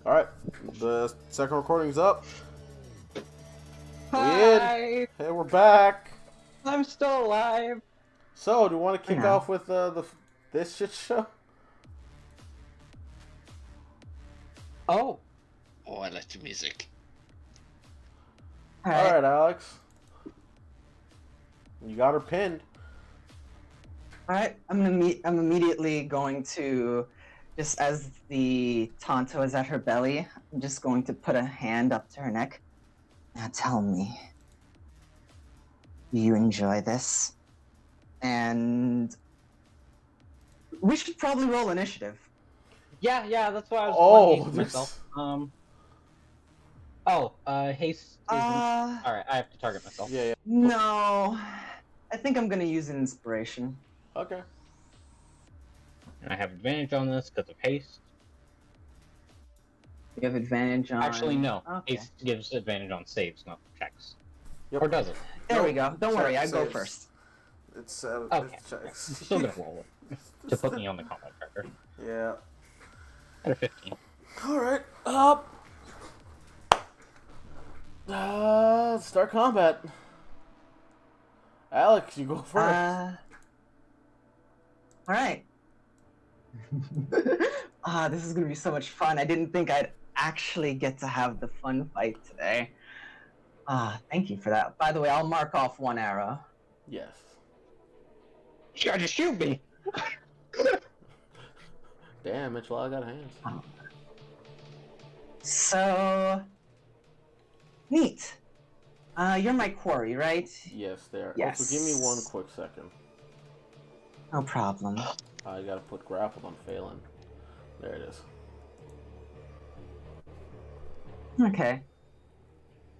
Alright, the second recording's up. Hi! Hey, we're back. I'm still alive. So, do you want to kick off with this shit show? Oh. Oh, I like the music. Alright, Alex. You got her pinned. Alright, I'm immediately going to, just as the Tonto is at her belly, I'm just going to put a hand up to her neck. Now tell me, do you enjoy this? And we should probably roll initiative. Yeah, that's why I was wondering myself. Haste is... Alright, I have to target myself. Yeah. No, I think I'm going to use an inspiration. Okay. And I have advantage on this because of haste. You have advantage on... Actually, no. Okay. Haste gives advantage on saves, not checks. Yep. Or does it? There we go. Don't worry, I Saves. go first. It's Okay. it's checks. I'm still gonna roll it. To put me on the combat tracker. Yeah. At a 15. Alright, start combat. Alex, you go first. Alright. This is gonna be so much fun. I didn't think I'd actually get to have the fun fight today. Thank you for that. By the way, I'll mark off one arrow. Yes. You tried to shoot me! Damn, Mitchell, I got hands. So... neat. You're my quarry, right? Yes, there. Yes. Also, give me one quick second. No problem. I gotta put grappled on Phelan. There it is. Okay.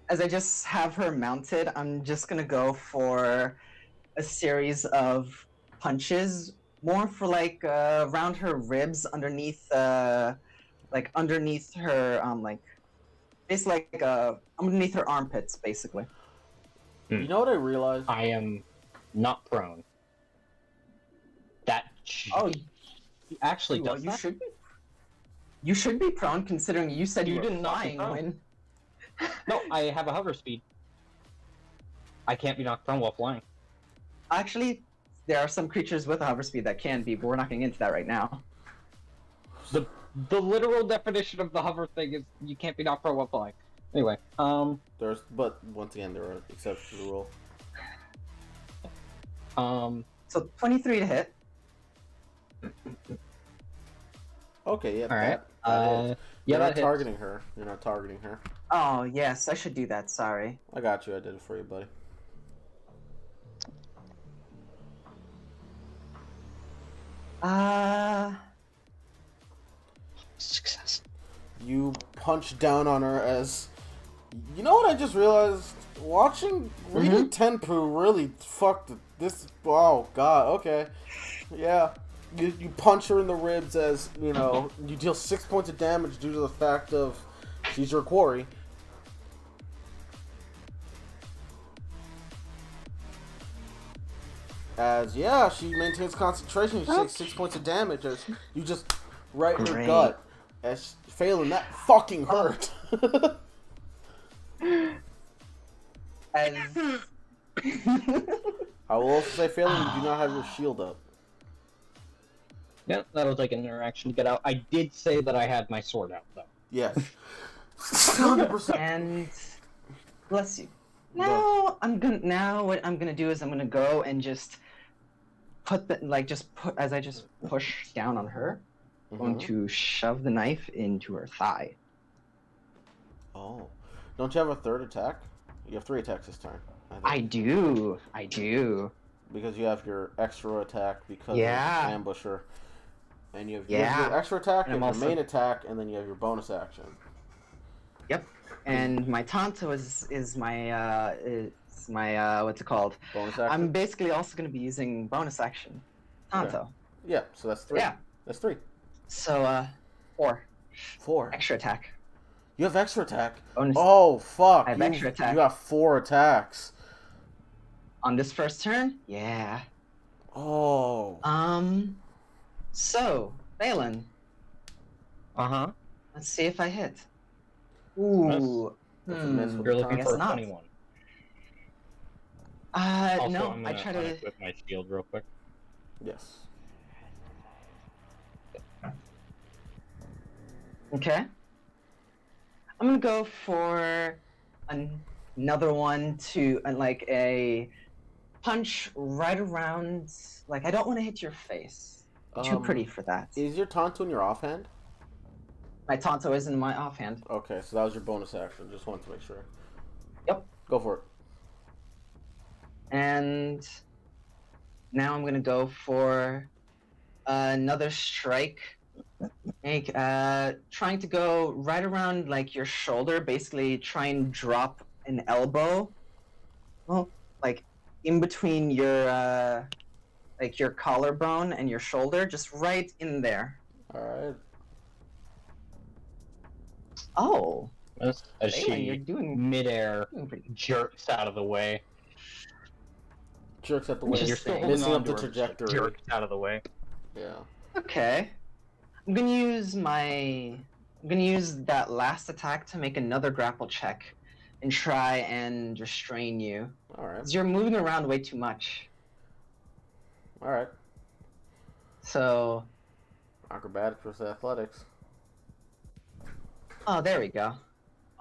As I just have her mounted, I'm just gonna go for a series of punches, more for like around her ribs, underneath underneath her basically underneath her armpits, basically. You know what I realized? I am not prone. That actually does you that? should be. You should be prone, considering you said you were didn't knock me flying prone. when. No, I have a hover speed. I can't be knocked prone while flying. Actually, there are some creatures with a hover speed that can be, but we're not getting into that right now. The literal definition of the hover thing is you can't be knocked prone while flying. Anyway, But once again, there are exceptions to the rule. So 23 to hit. Okay, yeah. All right. That Yeah, You're not that hits. targeting her. You're not targeting her. Oh yes, I should do that. Sorry. I got you. I did it for you, buddy. Success. You punch down on her as... You know what I just realized? Reading Tenpu really fucked this... Oh, God, okay. Yeah. You punch her in the ribs as, you know, you deal 6 points of damage due to the fact of she's your quarry. As, yeah, she maintains concentration. She takes 6 points of damage as you just right in her gut. As Phelan, that fucking hurt. As... I will also say, Phelan, you do not have your shield up. Yeah, that'll take an interaction to get out. I did say that I had my sword out, though. Yes. 100%. And bless you. Now what I'm gonna do is I'm gonna go and just as I just push down on her, I'm going to shove the knife into her thigh. Oh. Don't you have a third attack? You have 3 attacks this turn. I do. Because you have your extra attack because of ambusher. And you have your extra attack, you have your main attack, and then you have your bonus action. Yep. And my Tonto is my what's it called? Bonus action? I'm basically also going to be using bonus action. Tonto. Okay. Yeah, so that's 3. Yeah. That's 3. So 4. 4. Extra attack. You have extra attack? Bonus. Oh, fuck. I have extra attack. You got 4 attacks. On this first turn? Yeah. Oh. So, Phelan. Let's see if I hit. Ooh. That's a miss with You're the looking guess for a Tanto. not. 21. Also, No. I'm I gonna try to. unequip my shield real quick. Yes. Okay. I'm gonna go for another one to like a punch right around. Like I don't want to hit your face. You're too pretty for that. Is your Tanto in your offhand? My Tonto is in my offhand. Okay, so that was your bonus action. Just wanted to make sure. Yep. Go for it. And now I'm gonna go for another strike. Like, trying to go right around like your shoulder, basically try and drop an elbow. Well, like in between your like your collarbone and your shoulder, just right in there. All right. Oh, As Balin, you're she doing midair pretty good. jerks out of the way. Jerks at the I mean, way. you're still Interesting. holding Missing on up to the her, but she trajectory. jerks out of the way. Yeah. Okay. I'm gonna use that last attack to make another grapple check and try and restrain you. All right. 'Cause you're moving around way too much. All right. So, Acrobatics versus athletics. oh, there we go.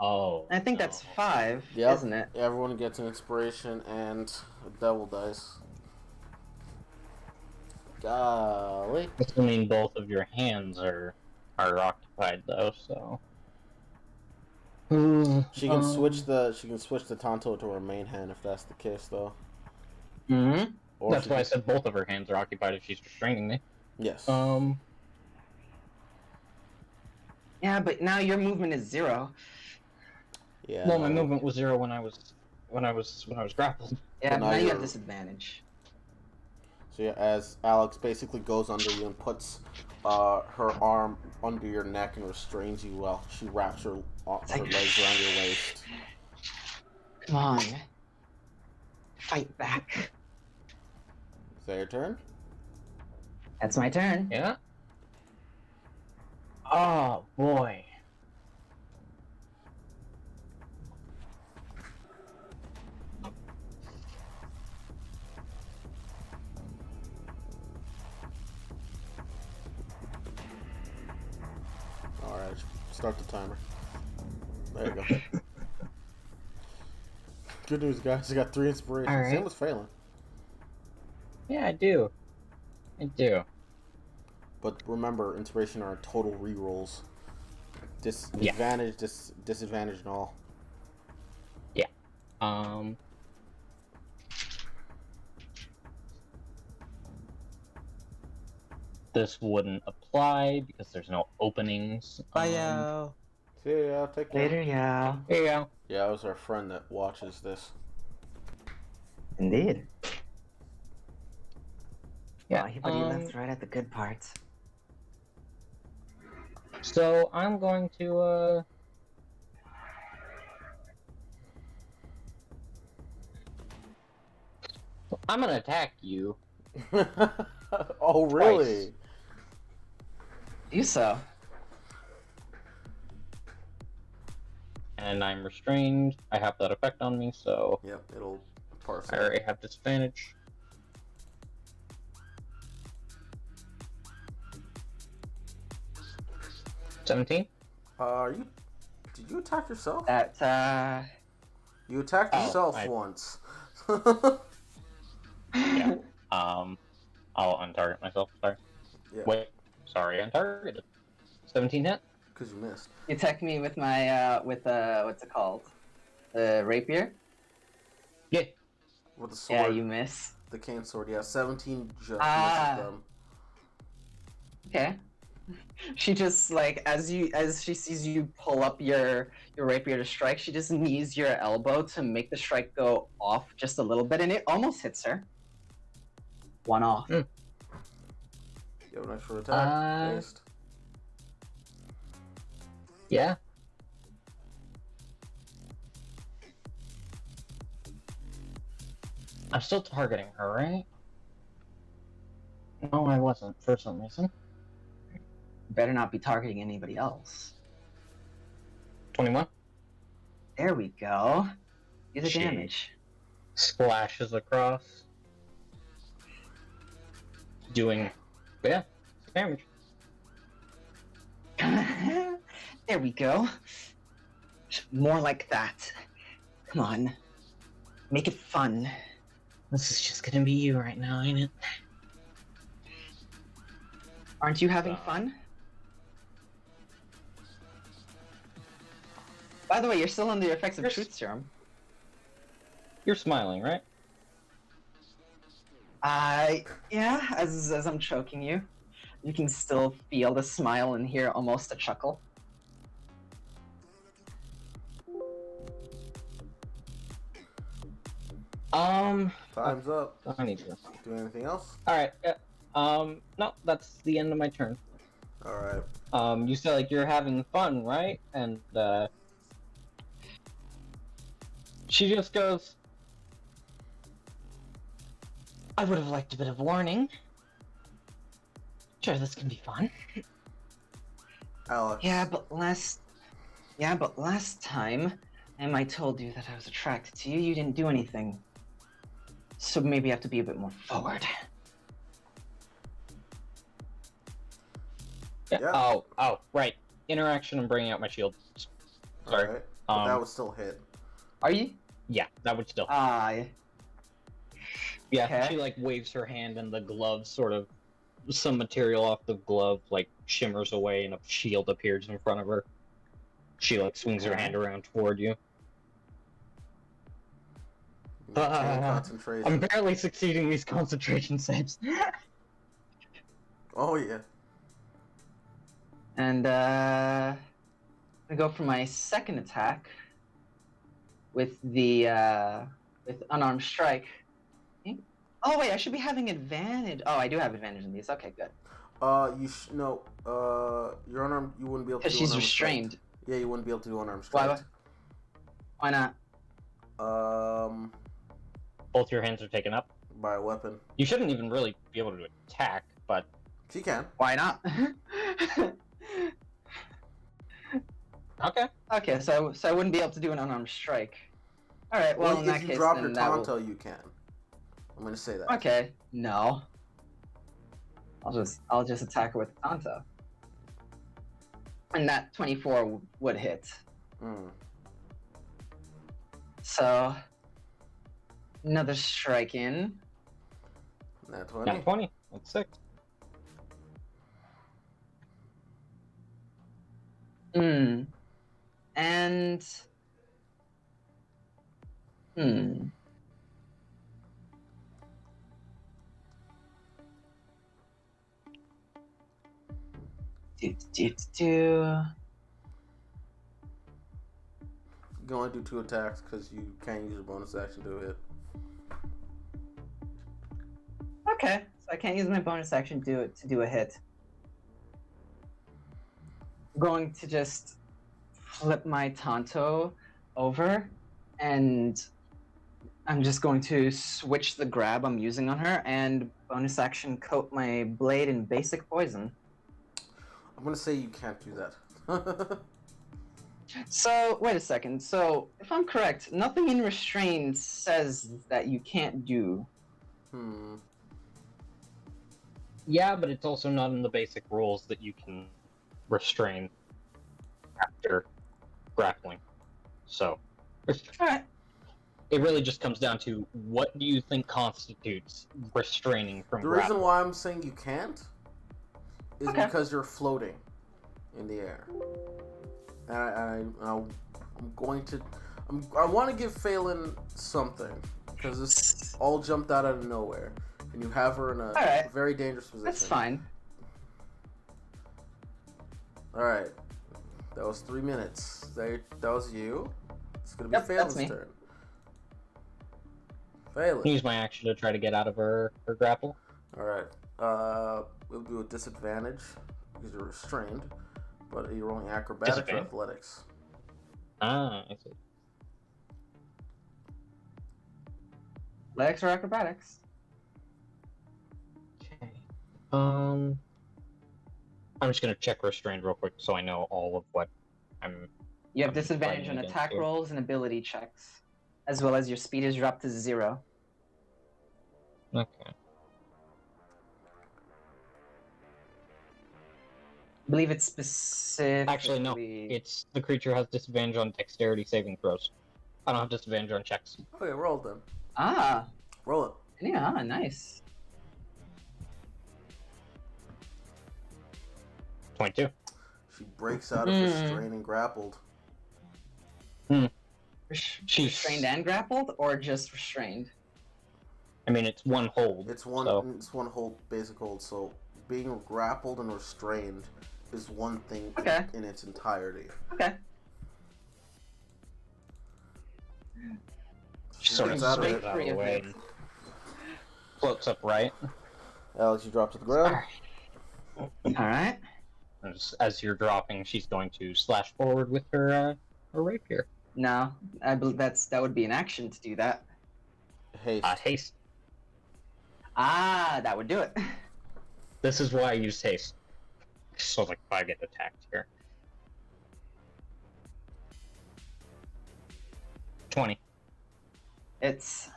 Oh. I think no. that's 5, Yep. isn't it? Everyone gets an inspiration and a devil dice. Golly. Assuming both of your hands are occupied though, so. She can switch the Tanto to her main hand if that's the case though. Mm-hmm. Or That's she why I can- said both of her hands are occupied if she's restraining me. Yes. Yeah, but now your movement is 0. Yeah. Well, my no. movement was 0 when I was grappled. Yeah, But but now now you have you're- disadvantage. So yeah, as Alex basically goes under you and puts her arm under your neck and restrains you while she wraps her legs around your waist. Come on. Fight back. Is that your turn? That's my turn. Yeah? Oh, boy. Alright, start the timer. There you go. Good news, guys. You got 3 inspirations. All right. Same as Phelan. Yeah, I do. I do. But remember, inspiration are total rerolls. Disadvantage, disadvantage, and all. This wouldn't apply because there's no openings. Bye, yo. See ya. Take care. Later, yo. There you go. Yeah, it was our friend that watches this. Indeed. Yeah. But he left right at the good parts. So I'm going to I'm gonna attack you. Oh, really? Do so. And I'm restrained. I have that effect on me, so Yep, it'll parse I it. already have disadvantage. $17? Did you attack yourself? That, You attacked Oh, yourself I- once. Yeah. I'll untarget myself. Sorry. Yeah. Wait. Sorry, untargeted. 17 hit? Because you missed. You attacked me with my, what's it called? The rapier? Yeah. With the sword. Yeah, you miss. The cane sword, yeah. 17 just Ah. misses them. Okay. She just like as she sees you pull up your rapier to strike, she just knees your elbow to make the strike go off just a little bit, and it almost hits her. 1 off. You have an extra attack. Based. Yeah. I'm still targeting her, right? No, I wasn't for some reason. Better not be targeting anybody else. 21. There we go. Do the She damage. splashes across, doing, yeah, damage. There we go. More like that. Come on. Make it fun. This is just gonna be you right now, ain't it? Aren't you having fun? By the way, you're still under the effects of You're Truth Serum. You're smiling, right? Yeah, as I'm choking you. You can still feel the smile and hear almost a chuckle. Time's up. I need to. Do anything else? Alright, no, that's the end of my turn. Alright. You said, like, you're having fun, right? And, she just goes, I would have liked a bit of warning. Sure, this can be fun. Alex. Yeah, but last time, I told you that I was attracted to you, you didn't do anything. So maybe I have to be a bit more forward. Yeah. Oh, right. Interaction and bringing out my shield. Sorry. Alright. But that would still hit. Are you? Yeah, that would still. Yeah. Yeah, okay. she like waves her hand and the glove sort of, some material off the glove like shimmers away and a shield appears in front of her. She like swings her hand around toward you. Concentration. I'm barely succeeding these concentration saves. Oh yeah. And I'm gonna go for my second attack with the with unarmed strike. Oh wait, I should be having advantage. Oh, I do have advantage in these. Okay, good. No. You're unarmed. You wouldn't be able to. Because do she's unarmed restrained. strike. Yeah, you wouldn't be able to do unarmed strike. Why not? Both your hands are taken up. By a weapon. You shouldn't even really be able to attack, but She can. Why not? okay. Okay, so I wouldn't be able to do an unarmed strike. All right. Well, in that if you case, drop then your that Tonto, will... you can. I'm gonna say that. Okay. No. I'll just attack her with Tonto. And that 24 would hit. Mm. So another strike in. Nat 20. Not 20. That's 6. And do. You can only do 2 attacks because you can't use your bonus action to hit. Okay, so I can't use my bonus action to do a hit. I'm going to just flip my Tonto over, and I'm just going to switch the grab I'm using on her and bonus action coat my blade in basic poison. I'm gonna say you can't do that. So, wait a second. So, if I'm correct, nothing in restrained says that you can't do. Yeah, but it's also not in the basic rules that you can restrain after grappling. So, Alright. it really just comes down to what do you think constitutes restraining from The grappling? reason why I'm saying you can't is because you're floating in the air. And I want to give Phelan something because this all jumped out of nowhere, and you have her in a very dangerous position. That's fine. All right, that was 3 minutes. That was you. It's gonna be Phelan's turn. Phelan. Use my action to try to get out of her grapple. All right. We'll do a disadvantage because you're restrained, but you're rolling acrobatics or athletics. Ah, I see. Athletics or acrobatics? Okay. I'm just gonna check restrained real quick so I know all of what I'm. You have I'm just disadvantage fighting on against attack you. rolls and ability checks, as well as your speed is dropped to 0. Okay. I believe it's specifically... Actually, no. It's the creature has disadvantage on dexterity saving throws. I don't have disadvantage on checks. Okay, roll it then. Ah, Roll it. yeah, nice. 22. She breaks out of restraint and grappled. Restrained and grappled, or just restrained? I mean, it's one hold. It's one. So. It's one hold, basic hold. So being grappled and restrained is one thing Okay. in its entirety. Okay. She sort of gets out of swings it. out of the way and floats upright. Alex, you drop to the ground. Alright. As you're dropping, she's going to slash forward with her rapier. No, I believe that would be an action to do that. Haste. Haste. Ah, that would do it. This is why I use haste. So like if I get attacked here. 20. It's...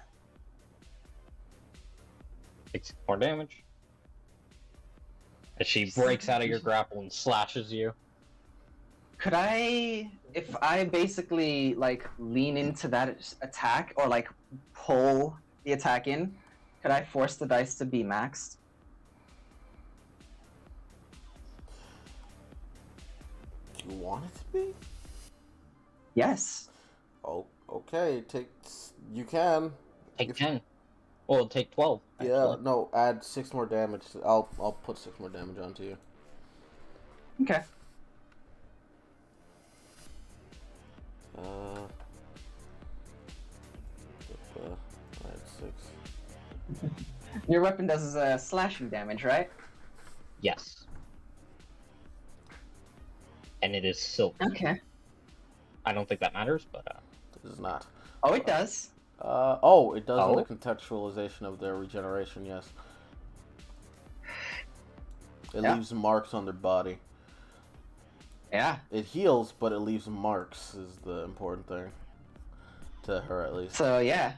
Takes more damage. As she breaks out of your grapple and slashes you. Could I, if I basically like lean into that attack or like pull the attack in, could I force the dice to be maxed? Do you want it to be? Yes. Oh, okay. You can. Take 10. Well, take 12. Actually. Yeah. No. Add 6 more damage. I'll put 6 more damage onto you. Okay. Add 6. Your weapon does slashing damage, right? Yes. And it is silver. Okay. I don't think that matters, but It does not. Oh, it does. It does on the Oh? contextualization of their regeneration, yes. It Yeah. leaves marks on their body. Yeah. It heals, but it leaves marks is the important thing. To her, at least. So yeah,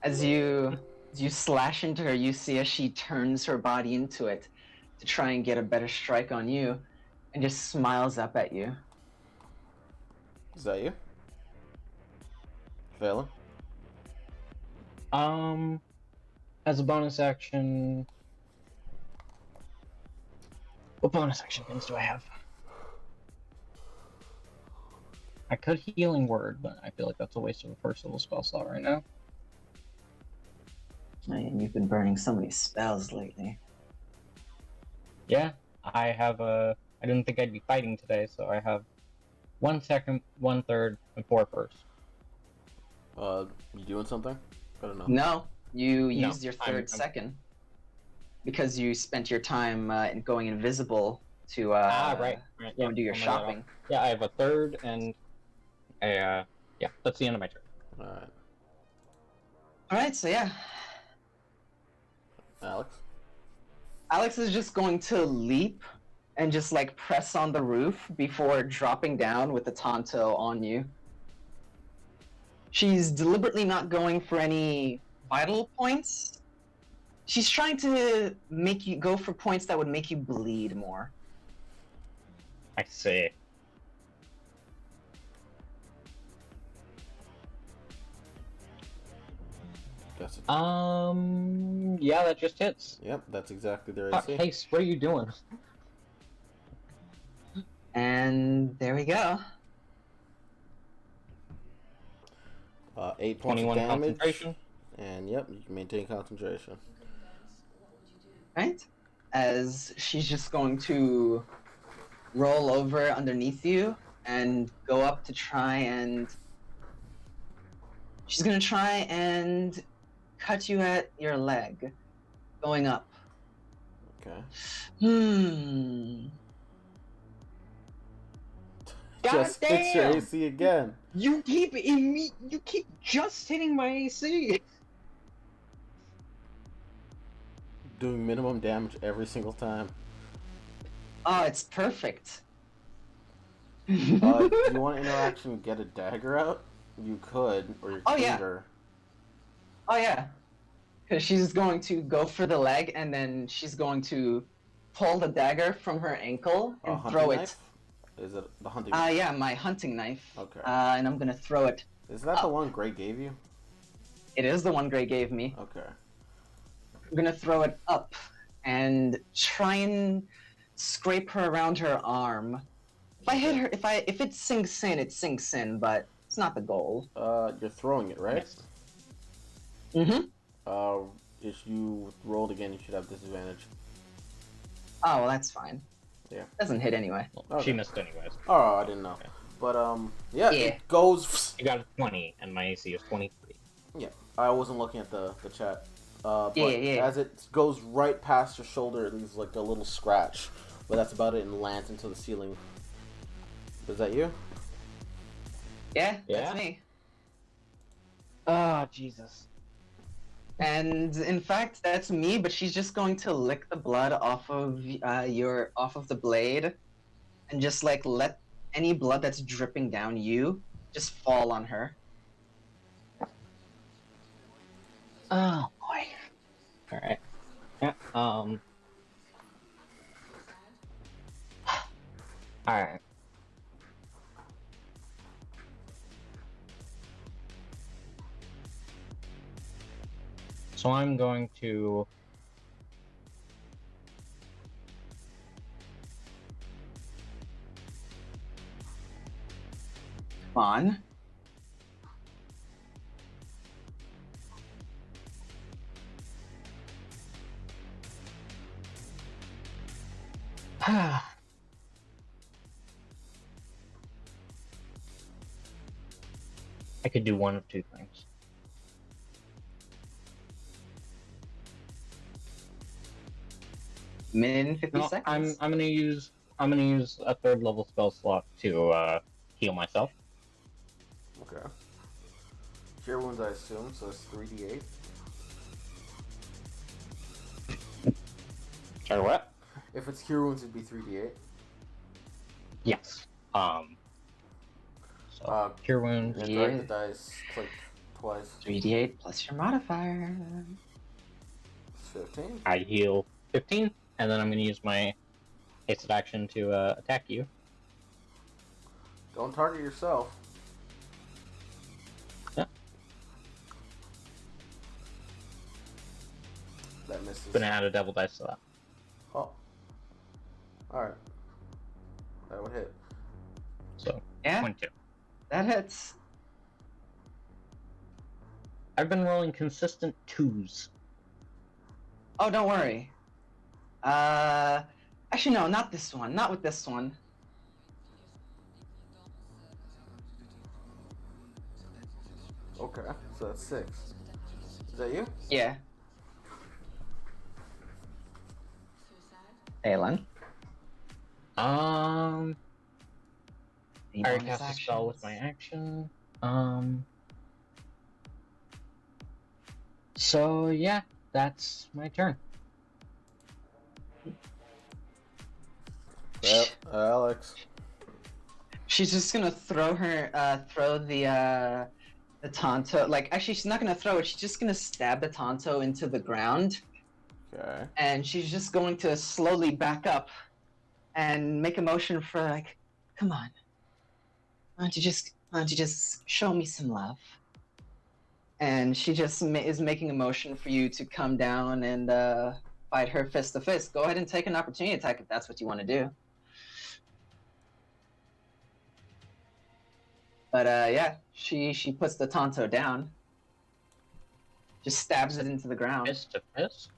as you slash into her, you see as she turns her body into it to try and get a better strike on you, and just smiles up at you. Is that you? Valen? As a bonus action... What bonus action things do I have? I could Healing Word, but I feel like that's a waste of a first level spell slot right now. Man, you've been burning so many spells lately. Yeah, I have I didn't think I'd be fighting today, so I have 1 second, 1 third, and 4 first. You doing something? I don't know. No, you No, used your I'm- third second because you spent your time in going invisible to right. go and do your I'll mark that shopping. off. Yeah, I have a third and a yeah. That's the end of my turn. Alright. All right, so yeah, Alex? Alex is just going to leap and just like press on the roof before dropping down with the Tonto on you. She's deliberately not going for any vital points. She's trying to make you go for points that would make you bleed more. I see. That's it. Yeah, that just hits. Yep, that's exactly their Fuck, AC. Haste, what are you doing? And there we go. 8 points of 21 damage. concentration. And yep, you can maintain concentration. Right? As she's just going to roll over underneath you and go up to try and... She's gonna try and cut you at your leg. Going up. Okay. Just hits your Goddamn! AC again. You keep just hitting my AC. Doing minimum damage every single time. Oh, it's perfect. Do you want interaction? Get a dagger out. You could, or your Oh, yeah. finger. Oh yeah, because she's going to go for the leg, and then she's going to pull the dagger from her ankle A and hunting throw knife? Is it the hunting? it. Yeah, my hunting knife. Okay. And I'm gonna throw it. Is that the one Gray gave you? It is the one Gray gave me. Okay. I'm gonna throw it up and try and scrape her around her arm. If I hit her, if it sinks in, it sinks in, but it's not the goal. You're throwing it, right? Mm-hmm. If you rolled again, you should have disadvantage. Oh, well, that's fine. Yeah. Doesn't hit anyway. Well, Okay. She missed anyways. Oh, I didn't know. Okay. But yeah, Yeah. it goes. You got a 20, and my AC is 23. Yeah, I wasn't looking at the chat. But Yeah. as it goes right past your shoulder, it leaves like a little scratch. But that's about it, and lands into the ceiling. Is that you? Yeah, Yeah? that's me. Ah, Jesus. And in fact, that's me. But she's just going to lick the blood off of the blade, and just like let any blood that's dripping down you just fall on her. Oh, boy. Alright. Yeah, Alright. So I'm going to... Come on. I could do one of two things. Min 50 No, seconds. I'm gonna use a third level spell slot to heal myself. Okay. Cure wounds, I assume, so it's 3d8. Sorry, what? If it's cure wounds, it'd be 3d8. Yes. So cure wounds. And Yeah. drag the dice, click twice. 3d8 plus your modifier. It's 15. I heal 15, and then I'm gonna use my hasted action to attack you. Don't target yourself. Yeah. That misses. Gonna add a devil dice to that. Oh. Alright. That would hit. So Yeah, 22. that hits. I've been rolling consistent 2s. Oh, don't worry. Actually, no, not this one. Not with this one. Okay, so that's 6. Is that you? Yeah. Aelin. I Any already bonus cast a spell with my actions? action. So yeah, that's my turn. Well, Alex. She's just gonna throw the Tonto. Like, actually, she's not gonna throw it. She's just gonna stab the Tonto into the ground, Okay. and she's just going to slowly back up and make a motion for like, come on. Why don't you just show me some love? And she just is making a motion for you to come down and fight her fist to fist. Go ahead and take an opportunity attack if that's what you want to do. But yeah, she puts the Tonto down. Just stabs it into the ground. Fist to fist.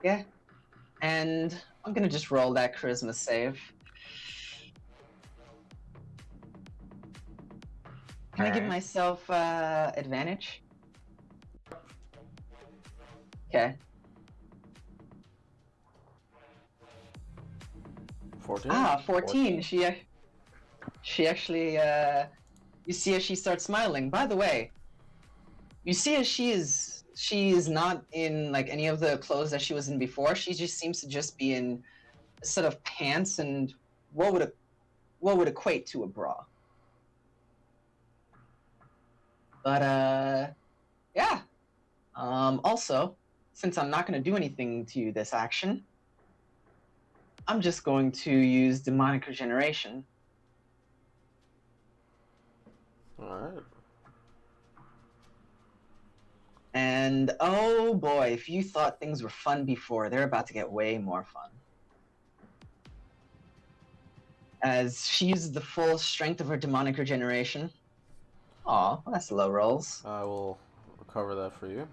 Yeah. And I'm gonna just roll that charisma save. Can I give Alright. myself advantage? Okay. 14? 14. She actually, you see as she starts smiling. By the way, you see as she is not in like any of the clothes that she was in before. She just seems to just be in a set of pants and what would what would equate to a bra. But yeah. Also, since I'm not going to do anything to you this action, I'm just going to use demonic regeneration. Alright. And oh boy, if you thought things were fun before, they're about to get way more fun. As she uses the full strength of her demonic regeneration. Aw, well, that's low rolls. I will cover that for you.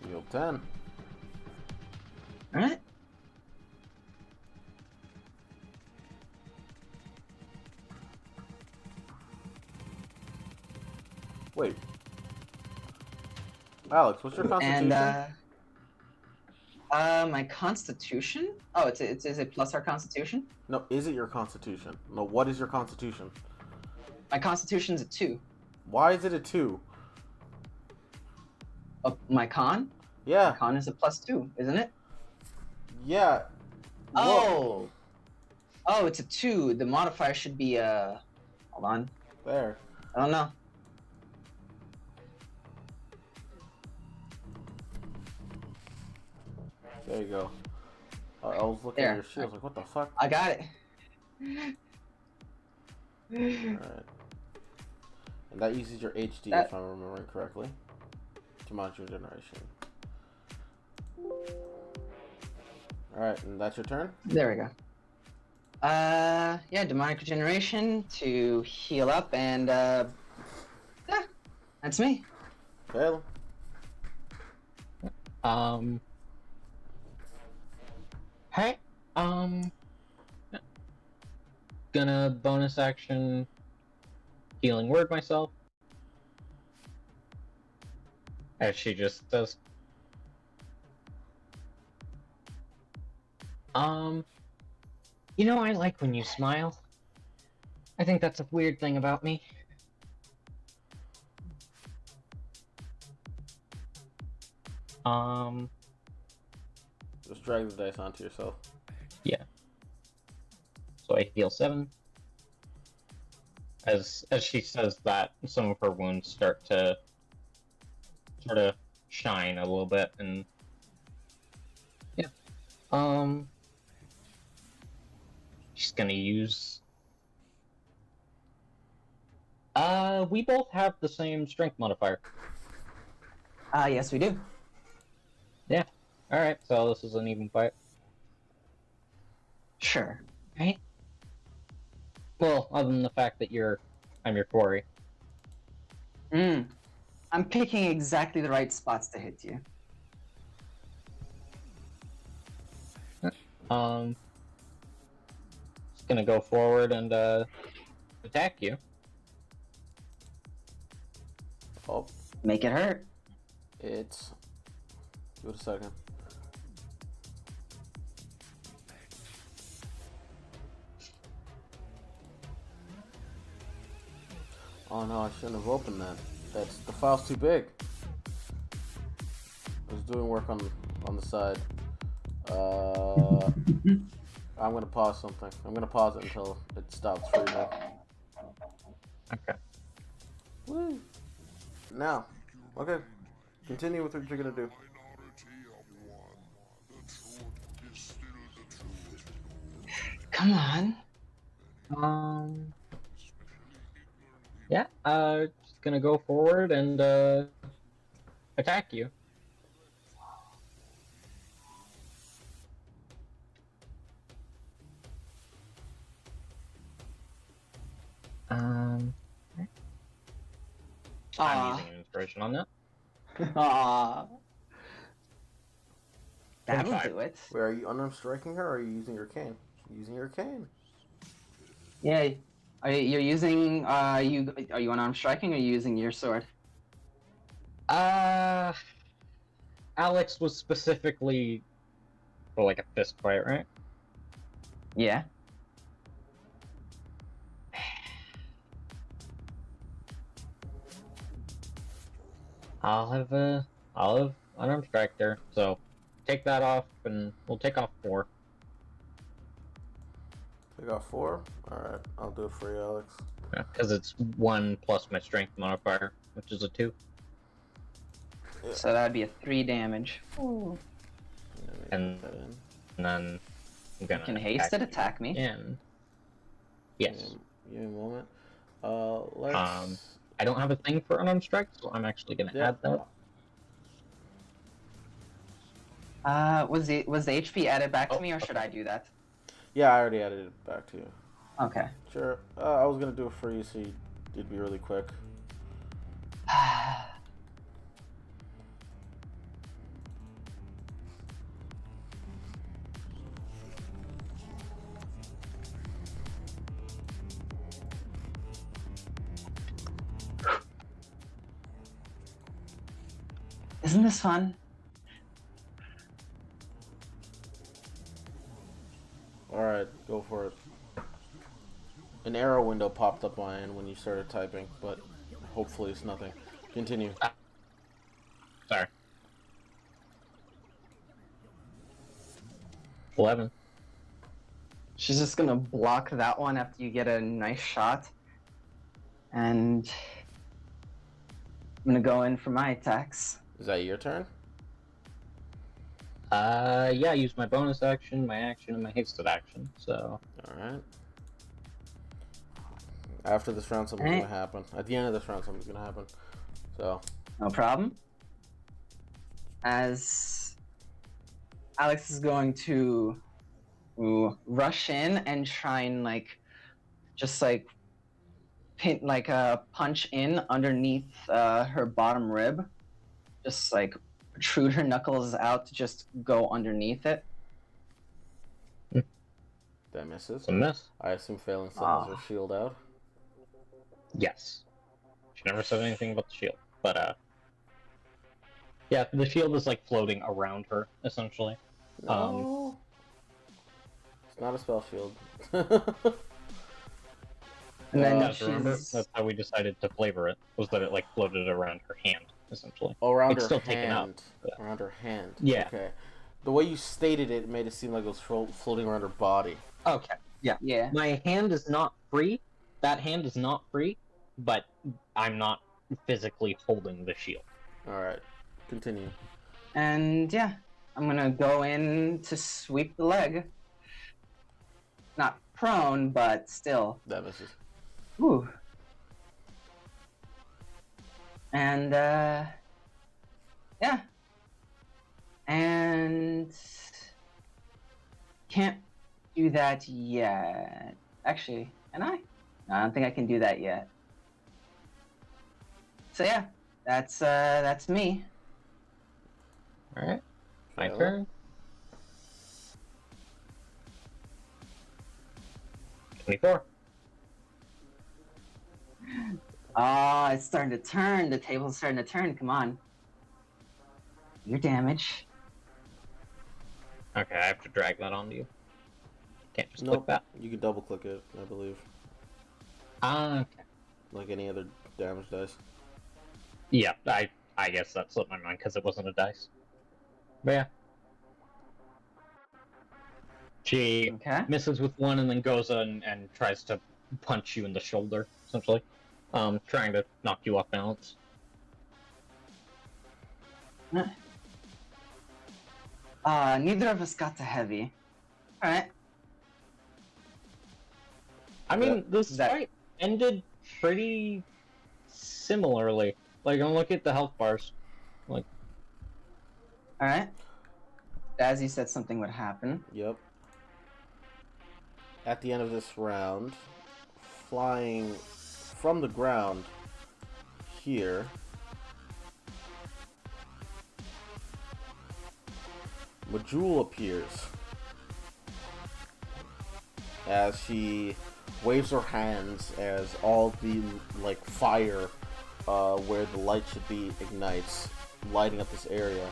Yield 10. Alright. Wait. Alex, what's your constitution? And my constitution? Oh, is it plus our constitution? No, is it your constitution? No, what is your constitution? My constitution's a 2. Why is it a 2? My con? Yeah. My con is a +2, isn't it? Yeah. Oh! Oh, it's a 2. The modifier should be hold on. There. I don't know. There you go. I was looking at your shield, like, what the fuck? I got it. Alright. And that uses your HD, if I'm remembering correctly. Demonic regeneration. Alright, and that's your turn? There we go. Yeah, demonic regeneration to heal up, and yeah, that's me. Caleb. Hey, gonna bonus action healing word myself. As she just does. You know, I like when you smile. I think that's a weird thing about me. Just drag the dice onto yourself. Yeah. So I heal 7. As she says that, some of her wounds start to sort of shine a little bit, and yeah. She's gonna use. We both have the same strength modifier. Yes, we do. Yeah. All right. So this is an even fight. Sure. Right? Well, other than the fact that I'm your quarry. I'm picking exactly the right spots to hit you. Just gonna go forward and attack you. Oh. Make it hurt. It's... Give it a second. Oh no, I shouldn't have opened that. The file's too big. I was doing work on the side. I'm gonna pause something. I'm gonna pause it until it stops freezing. Okay. Woo. Now, okay. Continue with what you're gonna do. Come on. Yeah. Just gonna go forward and attack you. I'm using an inspiration on that. That'll 25. do it. Wait, are you unarmed striking her or are you using your cane? Using your cane. Yeah. You're using are you unarmed striking or are you using your sword? Alex was specifically for like a fist fight, right? Yeah. I'll have unarmed strike there. So take that off, and we'll take off 4. I got 4. Alright, I'll do it for you, Alex. Because it's 1 plus my strength modifier, which is a 2. Yeah. So that would be a 3 damage. Ooh. And Put that in. then I'm gonna Can hasted attack me. again. Yes. Give me a moment. Let's. I don't have a thing for unarmed strike, so I'm actually gonna add that. Was the HP added back to me, or should I do that? Yeah, I already added it back to you. Okay. Sure. I was gonna do it for you, so it'd be really quick. Isn't this fun? Alright, go for it. An arrow window popped up on my end when you started typing, but hopefully it's nothing. Continue. Sorry. 11. She's just gonna block that one after you get a nice shot. And I'm gonna go in for my attacks. Is that your turn? Yeah, I used my bonus action, my action, and my hasted action, so... Alright. After this round, something's gonna happen. At the end of this round, something's gonna happen. So. No problem. As Alex is going to rush in and try and pin punch in underneath her bottom rib, just like protrude her knuckles out to just go underneath it. That misses. A miss. I assume failing summons her shield out. Yes. She never said anything about the shield, but yeah, the shield is like floating around her, essentially. No. It's not a spell shield. And then remember, that's how we decided to flavor it, was that it like floated around her hand, essentially. Around It's her still hand. taken out. Yeah. Around her hand. Yeah. Okay. The way you stated it made it seem like it was floating around her body. Okay. Yeah. Yeah. My hand is not free. That hand is not free, but I'm not physically holding the shield. Alright. Continue. And yeah, I'm gonna go in to sweep the leg. Not prone, but still. That misses. Ooh. And yeah. And can't do that yet. Actually, can I? No, I don't think I can do that yet. So yeah, that's me. Alright. My Fail. turn. 24. Ah, it's starting to turn. The table's starting to turn. Come on. Your damage. Okay, I have to drag that onto you. Can't just Nope. click that. You can double click it, I believe. Okay. Like any other damage dice. Yeah, I guess that slipped my mind because it wasn't a dice. But yeah. She Okay. misses with one and then goes and tries to punch you in the shoulder, essentially. Trying to knock you off balance. Neither of us got to heavy. Alright. I mean, this that- fight ended pretty similarly. Like, I'm looking at the health bars. Like, Alright. As you said something would happen. Yep. At the end of this round, flying from the ground here, Majul appears as she waves her hands as all the fire where the light should be ignites, lighting up this area.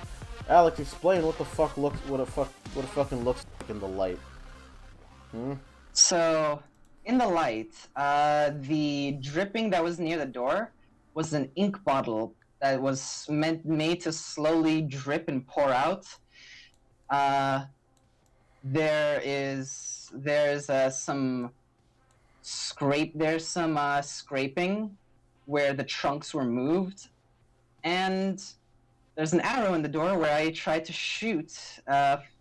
Alex, explain what it fucking looks like in the light. So, in the light, the dripping that was near the door was an ink bottle that was made to slowly drip and pour out. there's some scraping where the trunks were moved, and there's an arrow in the door where I tried to shoot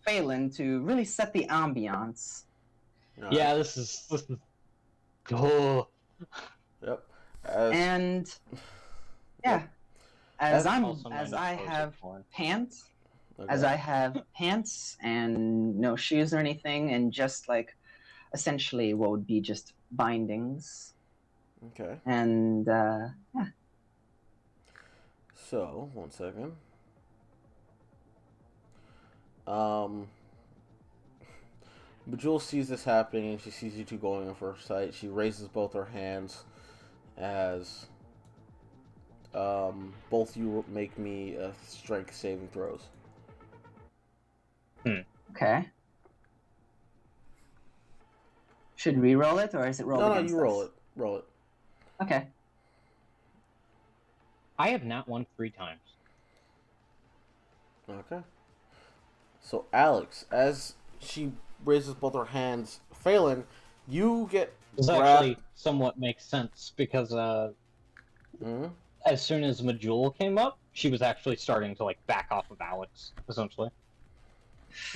Phelan to really set the ambiance. All Yeah, right. this is oh. Yep. And yeah, Yep. as Also as minus I opposing have form. pants, Okay. as I have pants and no shoes or anything, and just like essentially what would be just bindings. Okay. And yeah, So, 1 second. Um, Bejewel sees this happening and she sees you two going in for a sight. She raises both her hands as both you make me strength saving throws. okay. Should we roll it or is it rolled No, against you roll us? it. Roll it. Okay. I have not won 3 times. Okay. So, Alex, as she raises both her hands, failing, you get This grabbed. actually somewhat makes sense because Mhm. as soon as Majul came up, she was actually starting to like back off of Alex, essentially.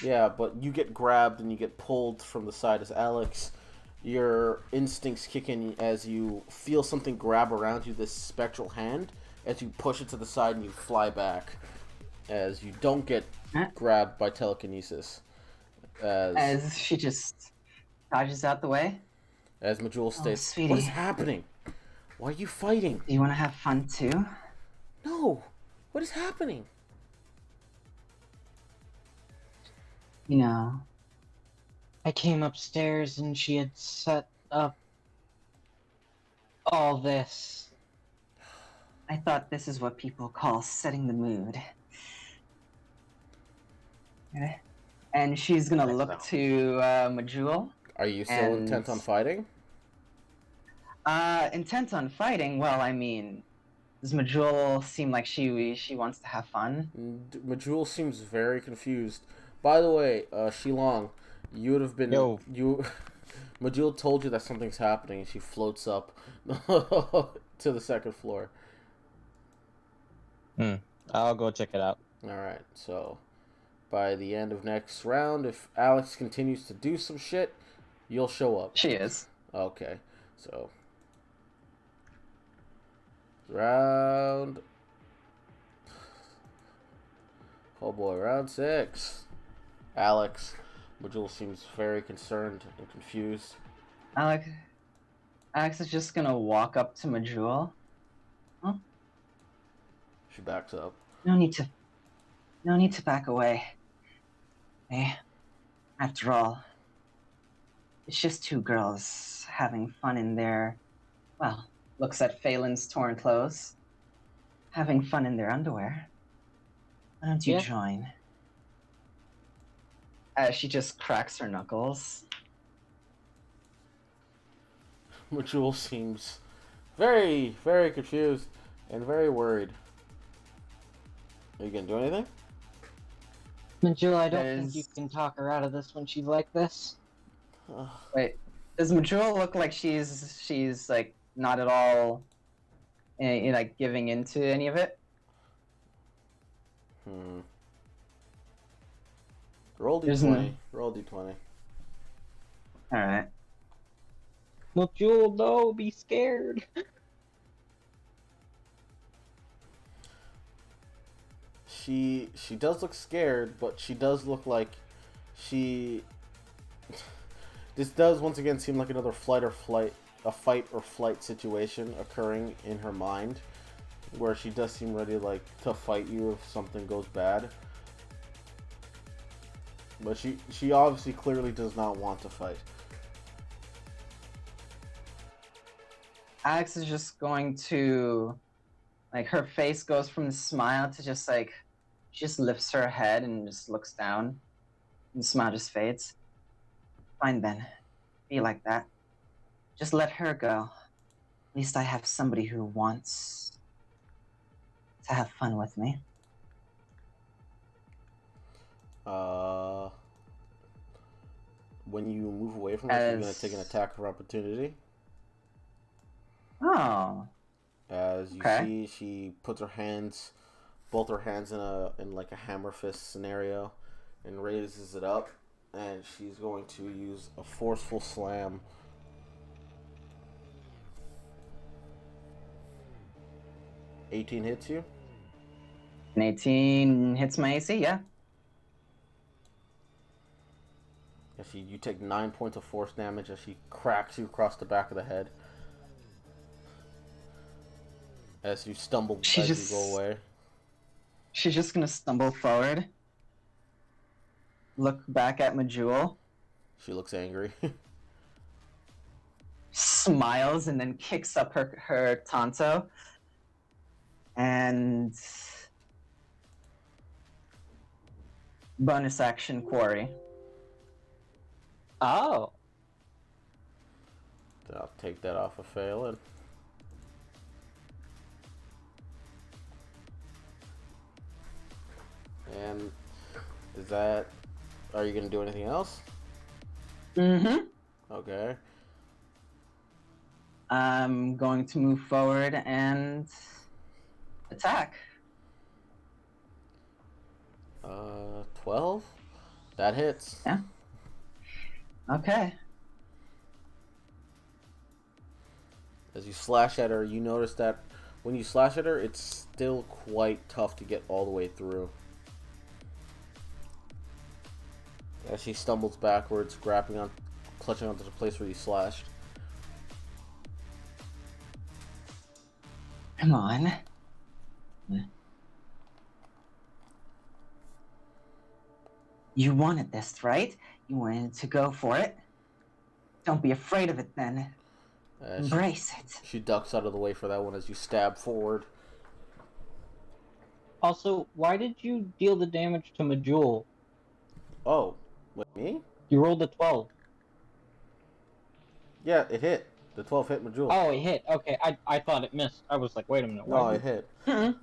Yeah, but you get grabbed and you get pulled from the side as Alex. Your instincts kick in as you feel something grab around you, this spectral hand, as you push it to the side and you fly back. As you don't get grabbed by telekinesis. As she just dodges out the way. As Majul states, sweetie. what is happening? Why are you fighting? Do you want to have fun too? No. What is happening? You know, I came upstairs and she had set up all this. I thought this is what people call setting the mood. Okay. And she's gonna That's look not- to Majul. Are you still And- intent on fighting? Intent on fighting? Well, I mean, does Majul seem like she wants to have fun? Majul seems very confused. By the way, Shilong, you would have been Yo. you. Majul told you that something's happening, and she floats up to the second floor. I'll go check it out. All right, so by the end of next round, if Alex continues to do some shit, you'll show up. She is. Okay, so round. Oh boy, round 6. Alex. Majul seems very concerned and confused. Alex is just gonna walk up to Majul. She backs up. No need to back away. Hey, after all, it's just 2 girls having fun in their, well, looks at Phelan's torn clothes, having fun in their underwear. Why don't you Yeah. join? She just cracks her knuckles. Majul seems very, very confused and very worried. Are you gonna do anything? Majul, I don't think There's- you can talk her out of this when she's like this. Wait, does Majul look like she's like not at all, like giving into any of it? Roll There's d20. Roll d20. All right. Majul, no, be scared. She does look scared, but she does look like she. This does once again seem like another fight or flight situation occurring in her mind, where she does seem ready to fight you if something goes bad. But she obviously clearly does not want to fight. Alex is just going to, like, her face goes from the smile to just like, she just lifts her head and just looks down, and the smile just fades. Fine then, be like that. Just let her go. At least I have somebody who wants to have fun with me. When you move away from her, she's going to take an attack of opportunity. Oh. As you Okay. see, she puts her hands, both her hands in like a hammer fist scenario, and raises it up, and she's going to use a forceful slam. 18 hits you. An 18 hits my AC, yeah. You take 9 points of force damage as she cracks you across the back of the head. As you stumble you go away. She's just gonna stumble forward. Look back at Majul. She looks angry. Smiles and then kicks up her Tonto. And bonus action quarry. Oh. I'll take that off of Phelan. And is that... Are you going to do anything else? Mm-hmm. Okay. I'm going to move forward and attack. 12? That hits. Yeah. Okay. As you slash at her, you notice that when you slash at her, it's still quite tough to get all the way through. As she stumbles backwards, clutching onto the place where you slashed. Come on. You wanted this, right? You wanted to go for it. Don't be afraid of it then. Embrace it. She ducks out of the way for that one as you stab forward. Also, why did you deal the damage to Majul? Oh, with me? You rolled a 12. Yeah, it hit. The 12 hit Majul. Oh, it hit. Okay, I thought it missed. I was like, wait a minute. No, it hit. Mm-hmm.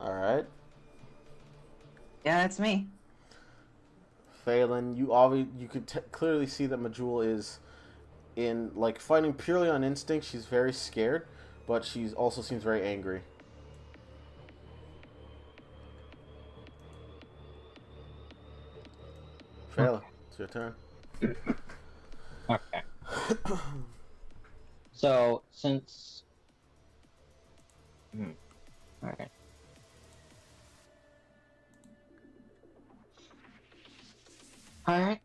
Alright. Yeah, that's me. Phelan, you could clearly see that Majul is in, like, fighting purely on instinct. She's very scared, but she also seems very angry. Phelan, it's your turn. Okay. So, since... Alright. Alright.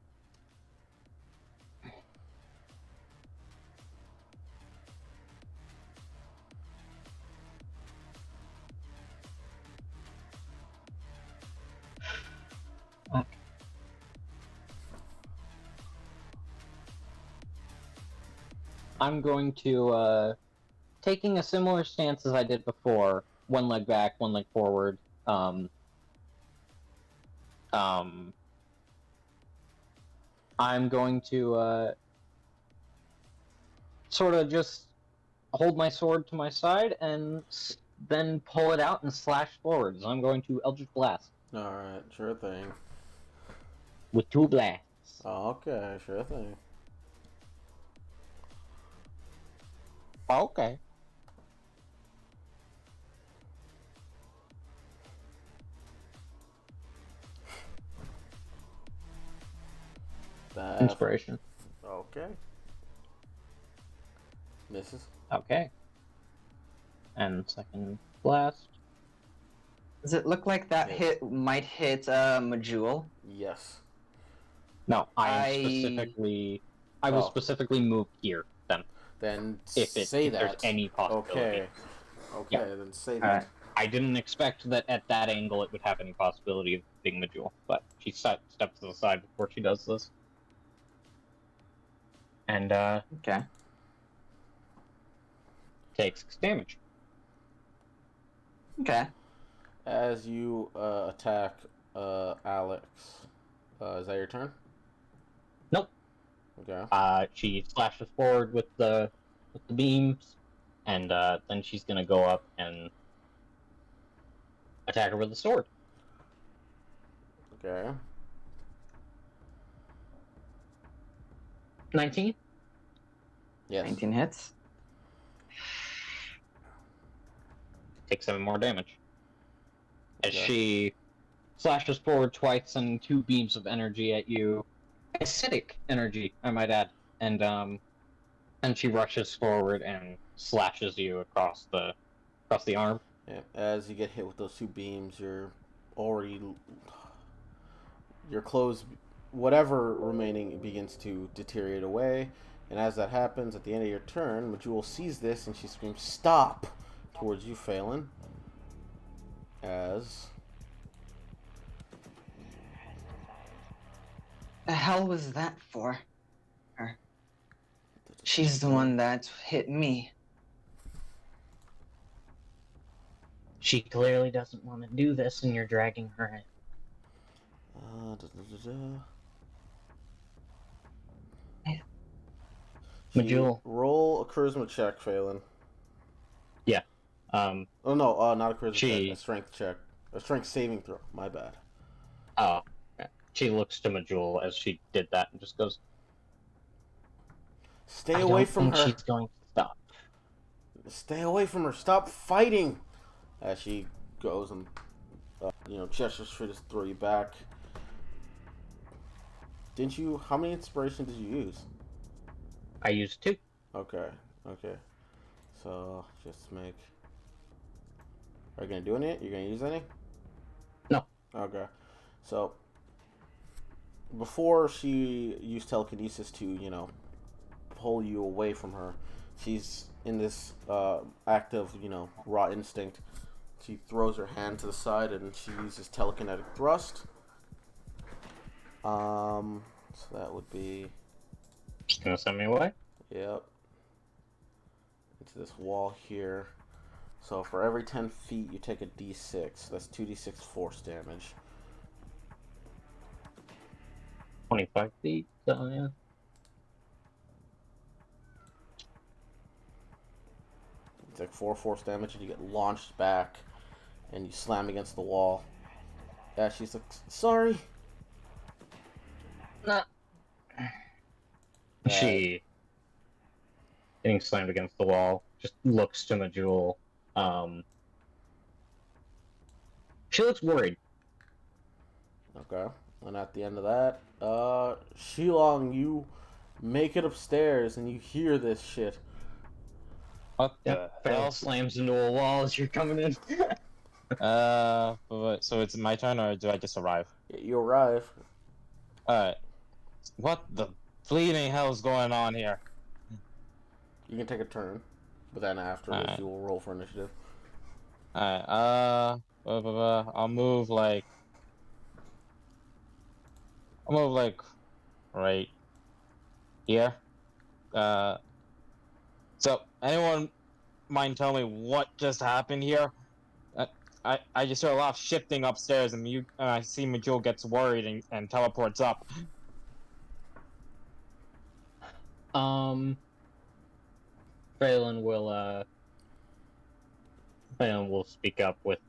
Okay. I'm going to, taking a similar stance as I did before, one leg back, one leg forward, I'm going to, sort of just hold my sword to my side and then pull it out and slash forwards. I'm going to Eldritch Blast. Alright, sure thing. With 2 blasts. Oh, okay, sure thing. Okay. Inspiration. Okay. Misses. Okay. And second blast. Does it look like that Yes. might hit Majul? Yes. No, I will specifically move here then. Then If say that. there's any possibility. Okay. Okay, Yeah. then say Alright. that. I didn't expect that at that angle it would have any possibility of being Majul, but she steps to the side before she does this. And Okay. takes 6 damage. Okay. As you attack Alex, is that your turn? Nope. Okay. She slashes forward with the beams, and then she's gonna go up and attack her with the sword. Okay. 19? Yes. 19 hits. Take 7 more damage. As Okay. she slashes forward twice, sending 2 beams of energy at you. Acidic energy, I might add. And she rushes forward and slashes you across the arm. Yeah. As you get hit with those 2 beams, you're already your clothes, whatever remaining, begins to deteriorate away. And as that happens, at the end of your turn, Majul sees this and she screams, "Stop!" towards you, Phelan. As The hell was that for? Her. She's the one that hit me. She clearly doesn't want to do this, and you're dragging her in. Majul. Roll a charisma check, Phelan. Yeah. Oh no, not a charisma check, a She. strength check. A strength saving throw. My bad. Oh. Okay. She looks to Majul as she did that and just goes, Stay I away don't from think her. she's going to stop. Stay away from her. Stop fighting. As she goes and, gestures for to throw you back. Didn't you? How many inspiration did you use? I used 2. Okay. So just make. Are you gonna do any? You gonna use any? No. Okay. So before she used telekinesis to, pull you away from her, she's in this act of, raw instinct. She throws her hand to the side and she uses telekinetic thrust. So that would be. Just gonna send me away? Yep. Into this wall here. So for every 10 feet, you take a d6. That's 2d6 force damage. 25 feet, yeah. You take 4 force damage and you get launched back and you slam against the wall. Yeah, she's like, sorry. Nah. She, getting slammed against the wall, just looks to Majul. She looks worried. Okay. And at the end of that, Shilong, you make it upstairs and you hear this shit. What Yeah, the Fail hell? slams into a wall as you're coming in. So it's my turn, or do I just arrive? You arrive. Alright. What the bleeding hell is going on here? You can take a turn, but then afterwards you will roll for initiative. Alright, I'll move like right here. So anyone mind telling me what just happened here? I just hear a lot of shifting upstairs, and I see Majul gets worried and teleports up. Phelan will speak up with,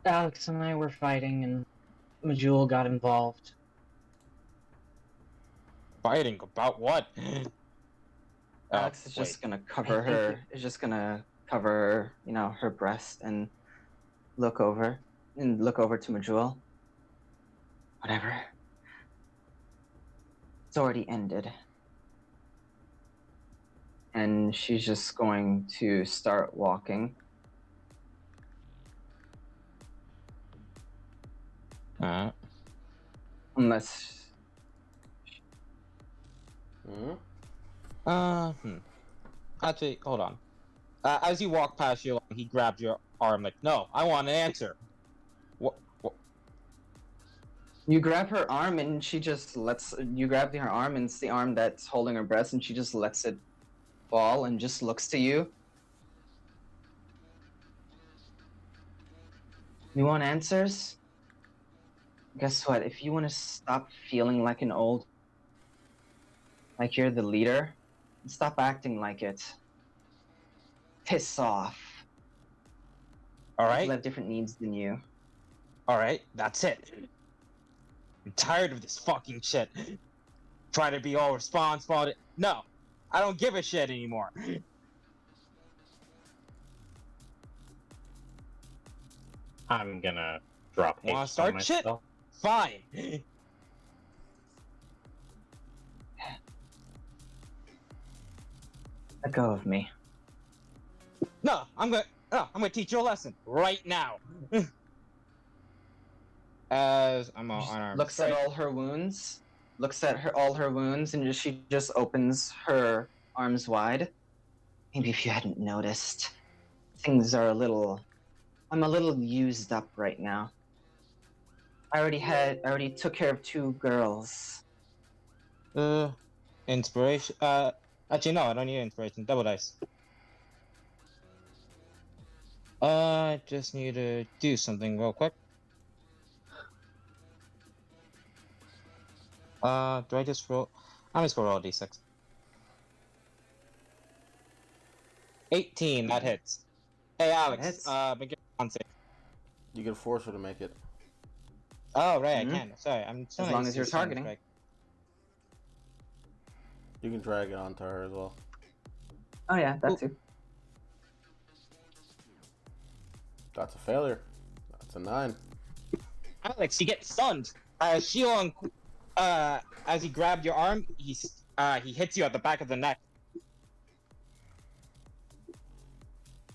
Alex and I were fighting, and Majul got involved. Fighting about what? Alex is just gonna cover her. Is just gonna cover, her breast and look over to Majul. Whatever. It's already ended. And she's just going to start walking. Unless. Actually, hold on. As you walk past you, he grabs your arm like, no, I want an answer. What? You grab her arm and she just you grab her arm and it's the arm that's holding her breast and she just lets it fall and just looks to you. You want answers? Guess what? If you want to stop feeling like like you're the leader, stop acting like it. Piss off. All right. People have different needs than you. All right, that's it. I'm tired of this fucking shit. Try to be all responsible. No, I don't give a shit anymore. I'm gonna drop Wanna haste start on shit? myself. Fine. Let go of me. No, I'm gonna teach you a lesson right now. As I'm all unarmed. Looks at all her wounds. Looks at all her wounds, and she just opens her arms wide. Maybe if you hadn't noticed, things are a little. I'm a little used up right now. I already took care of 2 girls. Inspiration. Actually, no, I don't need inspiration. Double dice. I just need to do something real quick. Do I just roll? I'm just gonna roll a d6. 18, that hits. Hey, Alex, hits. make it on save. You can force her to make it. Oh, right, Mhm. I can. Sorry, I'm As long as you're targeting. You can drag it onto her as well. Oh yeah, that Ooh. too. That's a failure. That's a 9. Alex, you get stunned. Shilong, as he grabbed your arm, he hits you at the back of the neck.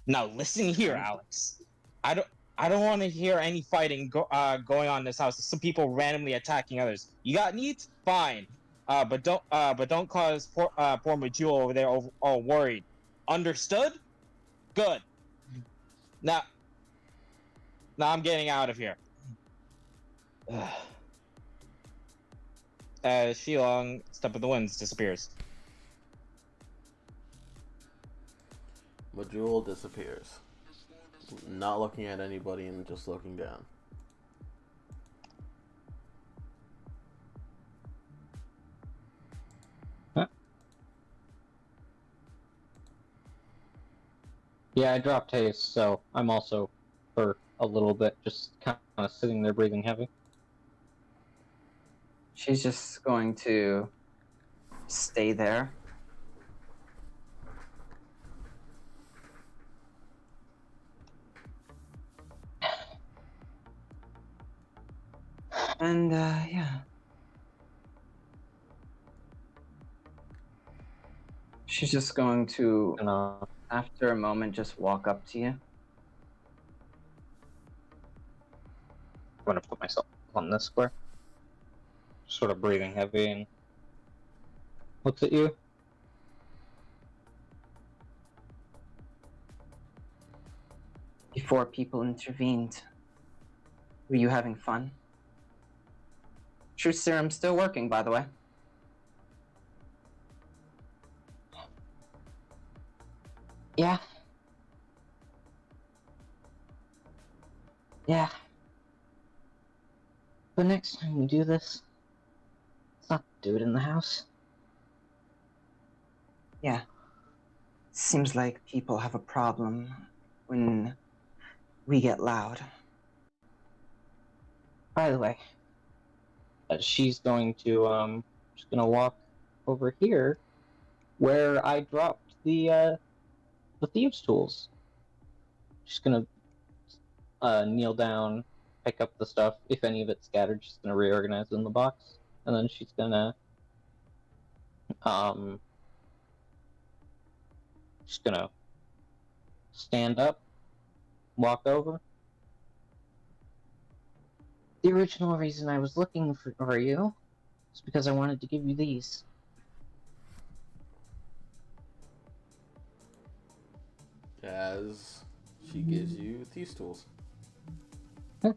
Now listen here, Alex. I don't want to hear any fighting going on in this house. Some people randomly attacking others. You got needs? Fine. But don't cause poor Majul over there all worried. Understood? Good. Now I'm getting out of here. As Shilong, Step of the Winds, disappears. Majul disappears. Not looking at anybody and just looking down. Yeah, I dropped haste, so I'm also for a little bit just kind of sitting there breathing heavy. She's just going to stay there. And yeah. She's just going to, And after a moment, just walk up to you. I'm gonna put myself on this square. Sort of breathing heavy and looks at you. Before people intervened, were you having fun? Truth serum's still working, by the way. Yeah. Yeah. But next time we do this, let's not do it in the house. Yeah. Seems like people have a problem when we get loud. By the way, she's going to just gonna walk over here where I dropped the thieves' tools. She's gonna kneel down, pick up the stuff. If any of it's scattered, she's gonna reorganize it in the box, and then she's gonna stand up, walk over. The original reason I was looking for you is because I wanted to give you these. As she gives you these tools. Could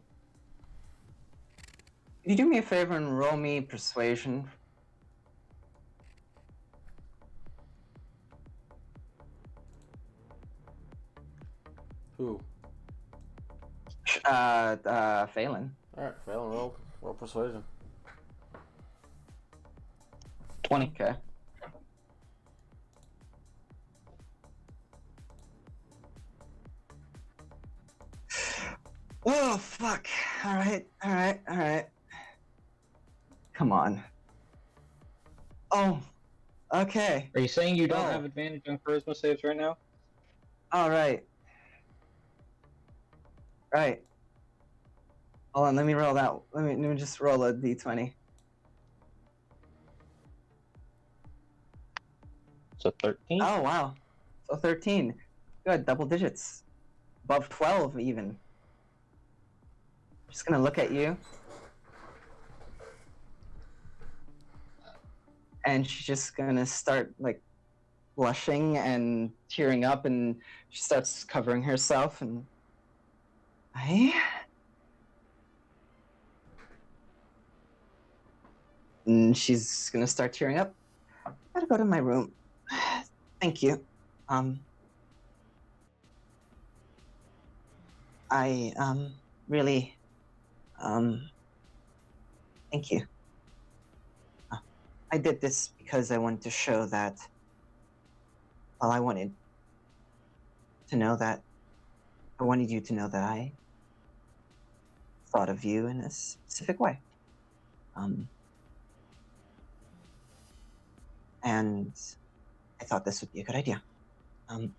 you do me a favor and roll me persuasion? Who? Phelan. Alright, fail and roll persuasion. 20. Okay. Oh, fuck. Alright. Come on. Oh, okay. Are you saying you don't Oh. have advantage on charisma saves right now? All right. Right. Hold on, let me roll that. Let me just roll a d20. So 13? Oh, wow. So 13. Good, double digits. Above 12, even. Just gonna look at you. And she's just gonna start, like, blushing and tearing up, and she starts covering herself, and... And she's gonna start tearing up. I gotta go to my room. Thank you. I really thank you. I did this because I wanted to show that, well, I wanted to know that, I wanted you to know that I thought of you in a specific way. And I thought this would be a good idea. I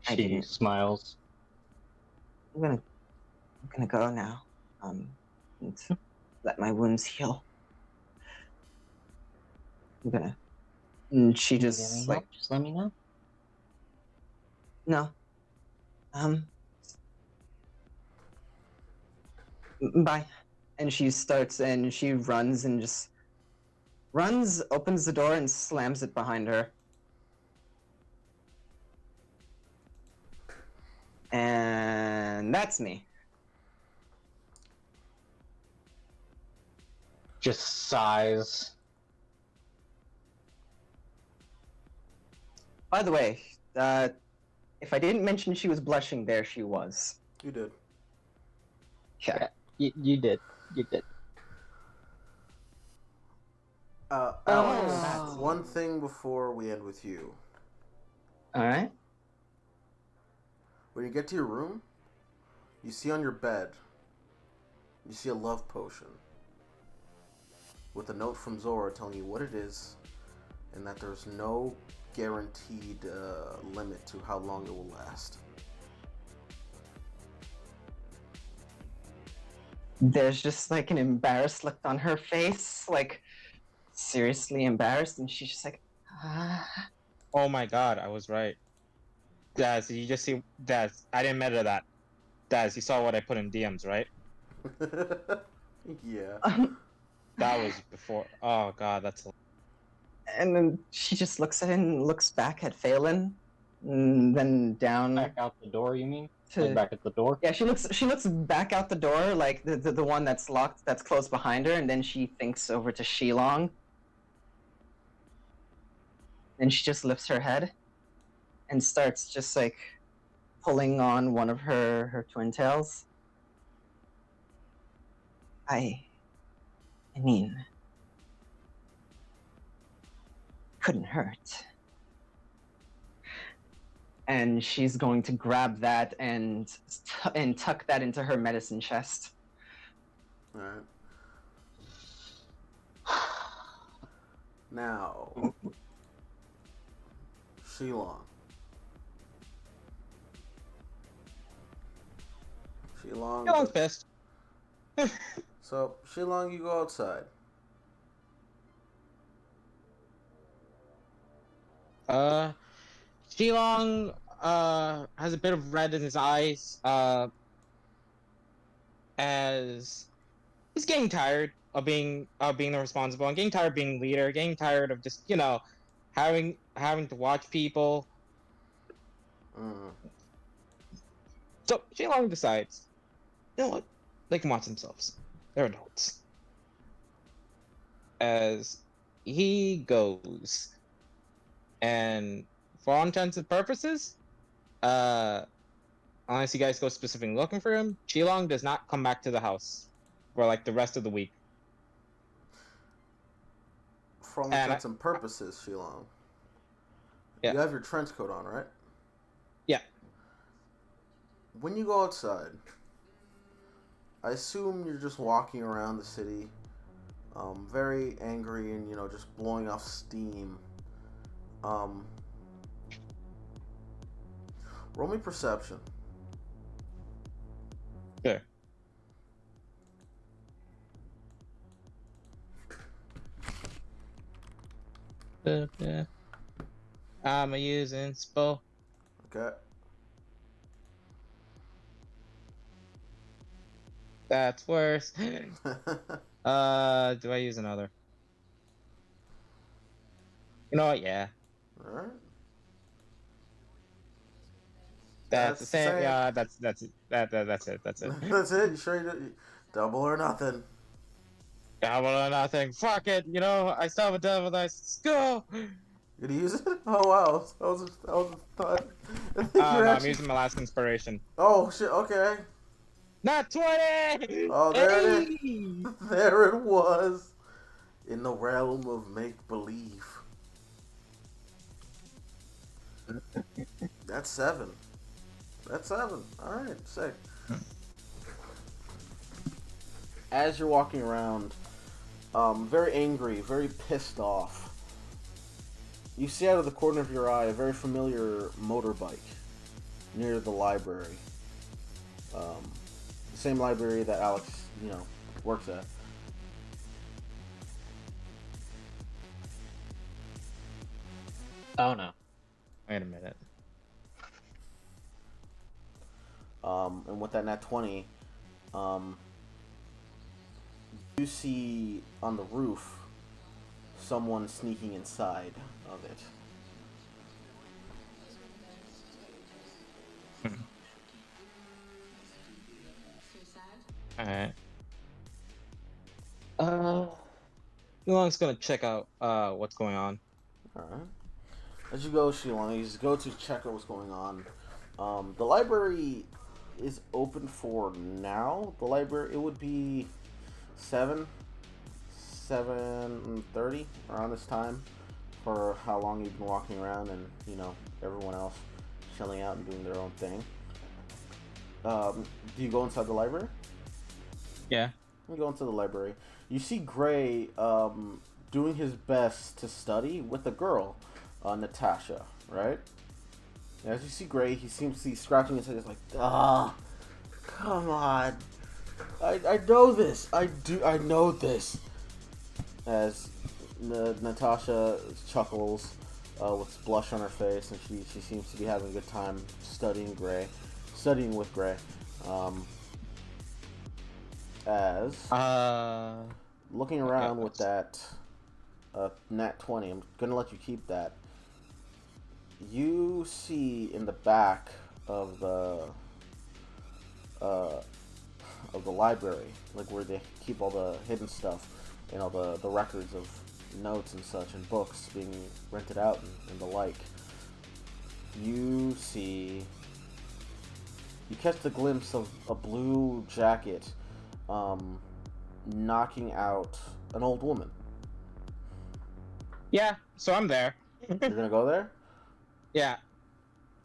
She didn't. smiles. I'm gonna go now. And let my wounds heal. I'm gonna. And she Need any just help? like, Just let me know. no. Bye. And she starts, and she runs and just runs, opens the door, and slams it behind her. And that's me. Just sighs. By the way, if I didn't mention she was blushing, there she was. You did. Okay. You did. You did. Alex, that's- one thing before we end with you. Alright. When you get to your room, you see on your bed, you see a love potion with a note from Zora telling you what it is and that there's no guaranteed limit to how long it will last. There's just like an embarrassed look on her face, like seriously embarrassed, and she's just like, Oh my god, I was right. Daz, you just see Daz, I didn't measure that. Daz, you saw what I put in DMs, right? Yeah. That was before. Oh god, that's And then she just looks at it and looks back at Phelan, and then down Back out the door, you mean? to... Like back at the door? Yeah, she looks back out the door, like the one that's locked, that's closed behind her, and then she thinks over to Shilong. Then she just lifts her head and starts just like pulling on one of her twin tails. I mean, couldn't hurt. And she's going to grab that and tuck that into her medicine chest. Alright. Now, Shilong. Shilong's pissed. So, Shilong, you go outside. Shilong has a bit of red in his eyes, as he's getting tired of being the responsible and getting tired of being leader, getting tired of just, having to watch people. Mm. So Shilong decides, you know what? They can watch themselves. They're adults. As he goes, and for all intents and purposes, unless you guys go specifically looking for him, Shilong does not come back to the house for like the rest of the week. For all And intents and purposes, Shilong. Yeah. You have your trench coat on, right? Yeah. When you go outside, I assume you're just walking around the city very angry and just blowing off steam. Roll me perception. Sure. Yeah. I'm using inspo. Okay. That's worse. Do I use another? You know what? Yeah. All right. That's the same. Yeah, that's it. That's it. That's it. That's it. You sure you do? Double or nothing. Double or nothing. Fuck it. I still have a double dice. Let's go. You gonna use it? Oh wow. That was a thought. I think you're No, I'm actually. using my last inspiration. Oh shit. Okay. Not 20. Oh, there it is. Hey! There it was. In the realm of make believe. That's 7. That's 7. All right. Sick. As you're walking around, very angry, very pissed off, you see out of the corner of your eye a very familiar motorbike near the library. The same library that Alex, works at. Oh no. Wait a minute. And with that nat 20, you see on the roof someone sneaking inside of it. Alright. Elon's gonna check out what's going on. Alright. As you go, Shilong, you just go to check out what's going on. The library is open for now. The library, it would be 7:30 around this time for how long you've been walking around and, everyone else chilling out and doing their own thing. Do you go inside the library? Yeah. You go into the library. You see Gray doing his best to study with a girl, Natasha, right? And as you see Gray, he seems to be scratching his head. He's like, come on. I know this. I know this. As Natasha chuckles with blush on her face, and she seems to be having a good time studying with Gray. As looking around with that nat 20, I'm gonna let you keep that. You see in the back of the library, like where they keep all the hidden stuff and all the records of notes and such and books being rented out and the like. You catch the glimpse of a blue jacket knocking out an old woman. Yeah, so I'm there. You're gonna go there? Yeah.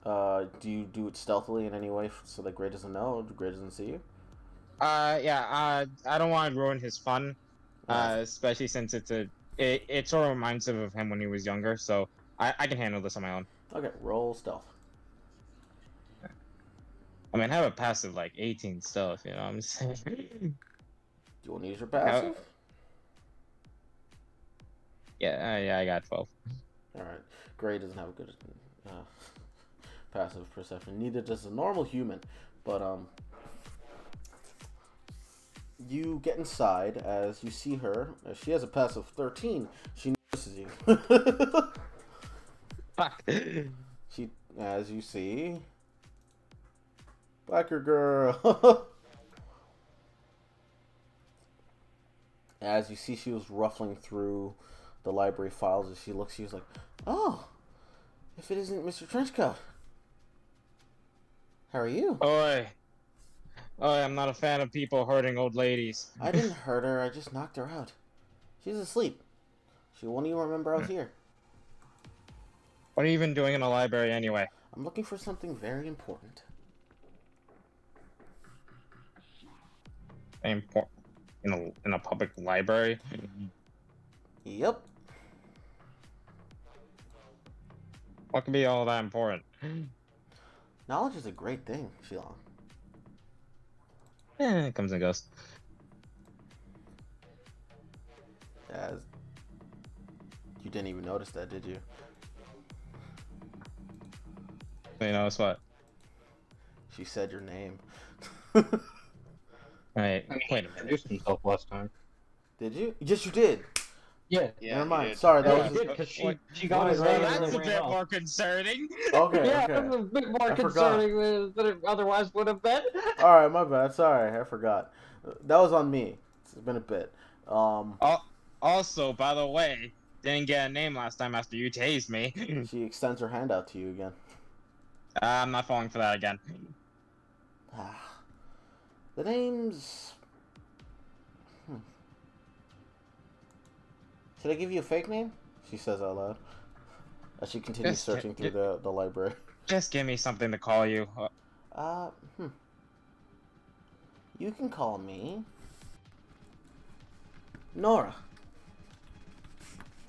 Do you do it stealthily in any way so that Gray doesn't know, or Gray doesn't see you? I don't want to ruin his fun, especially since it sort of reminds him of him when he was younger, so I can handle this on my own. Okay, roll stealth. I mean, I have a passive like 18 stealth, you know what I'm saying? Do you want to use your passive? Yeah, I got 12. Alright. Gray doesn't have a good passive perception. Neither does a normal human. But, you get inside as you see her. She has a passive 13. She notices you. Fuck. As you see... Biker girl! As you see, she was ruffling through the library files. As she looks, she was like, "Oh, if it isn't Mr. Trenchcoat. How are you?" Oi, I'm not a fan of people hurting old ladies. I didn't hurt her. I just knocked her out. She's asleep. She won't even remember I was here. What are you even doing in a library anyway? I'm looking for something very important. Important. in a public library. Yep. What could be all that important? Knowledge is a great thing, Shilong. It comes and goes. As you didn't even notice that, did you? You know, it's what? She said your name. Wait, I mean, wait he a minute. introduced himself last time. Did you? Yes, you did. Yeah. Yeah, Never you mind. did. Sorry, that Yeah, was he did, because What- she got what his is name that? and That's then a ran bit off. more concerning. okay. Yeah, Okay. that's a bit more I forgot. concerning than it otherwise would have been. All right, my bad. Sorry, I forgot. That was on me. It's been a bit. Also, by the way, didn't get a name last time after you tased me. She extends her hand out to you again. I'm not falling for that again. The name's. Should I give you a fake name? She says out loud as she continues Just searching through the library. Just give me something to call you. Uh, hmm. You can call me Nora.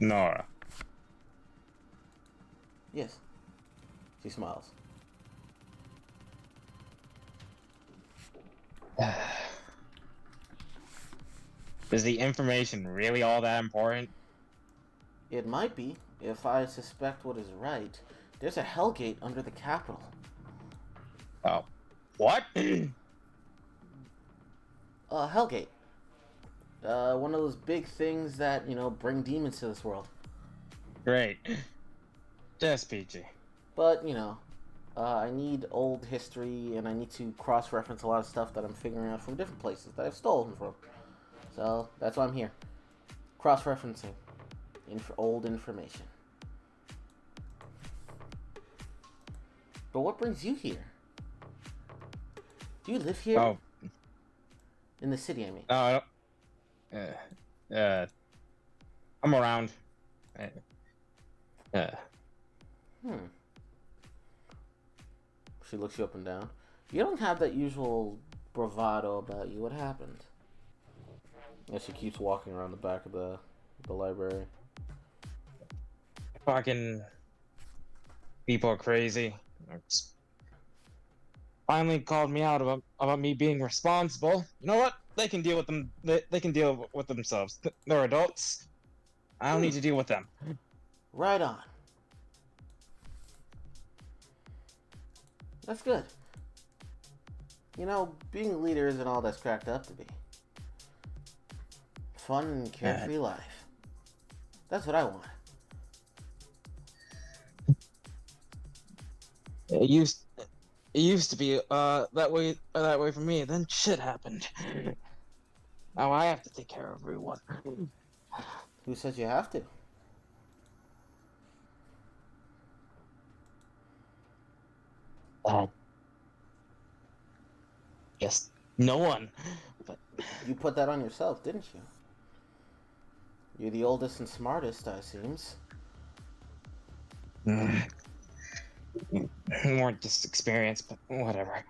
Nora. Yes. She smiles. Is the information really all that important? It might be, if I suspect what is right. There's a Hellgate under the Capitol. Oh. What? Hellgate. One of those big things that, bring demons to this world. Great. Just PG. But, I need old history, and I need to cross-reference a lot of stuff that I'm figuring out from different places that I've stolen from. So, that's why I'm here. Cross-referencing old information. But what brings you here? Do you live here? Oh. In the city, I mean. No, I don't. I'm around. She looks you up and down. You don't have that usual bravado about you. What happened? As she keeps walking around the back of the library. Fucking people are crazy. It's finally called me out about me being responsible. You know what? They can deal with them. They can deal with themselves. They're adults. I don't need to deal with them. Right on. That's good. Being a leader isn't all that's cracked up to be. Fun and carefree life. That's what I want. It used to be that way for me. Then shit happened. Now I have to take care of everyone. Who says you have to? Yes, no one. But You put that on yourself, didn't you? You're the oldest and smartest, I seems. more just experience, but whatever.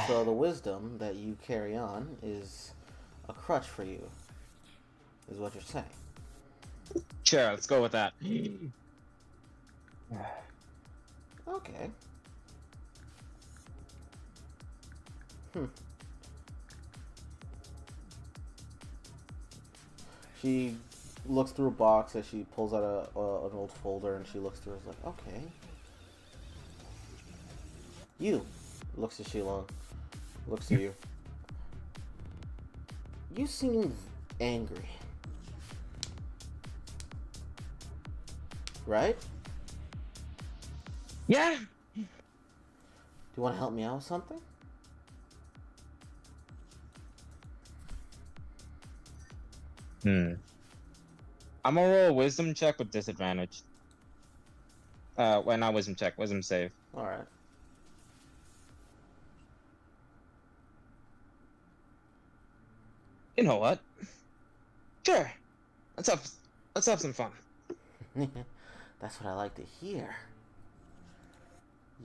So the wisdom that you carry on is a crutch for you, is what you're saying. Sure, let's go with that. Okay. She looks through a box as she pulls out an old folder, and she looks through it. It's like, okay. You looks at Sheila, looks at you. You seem angry, right? Yeah. Do you want to help me out with something? I'm gonna roll a wisdom check with disadvantage. Well, not wisdom check, wisdom save. All right. You know what? Sure. Let's have some fun. That's what I like to hear.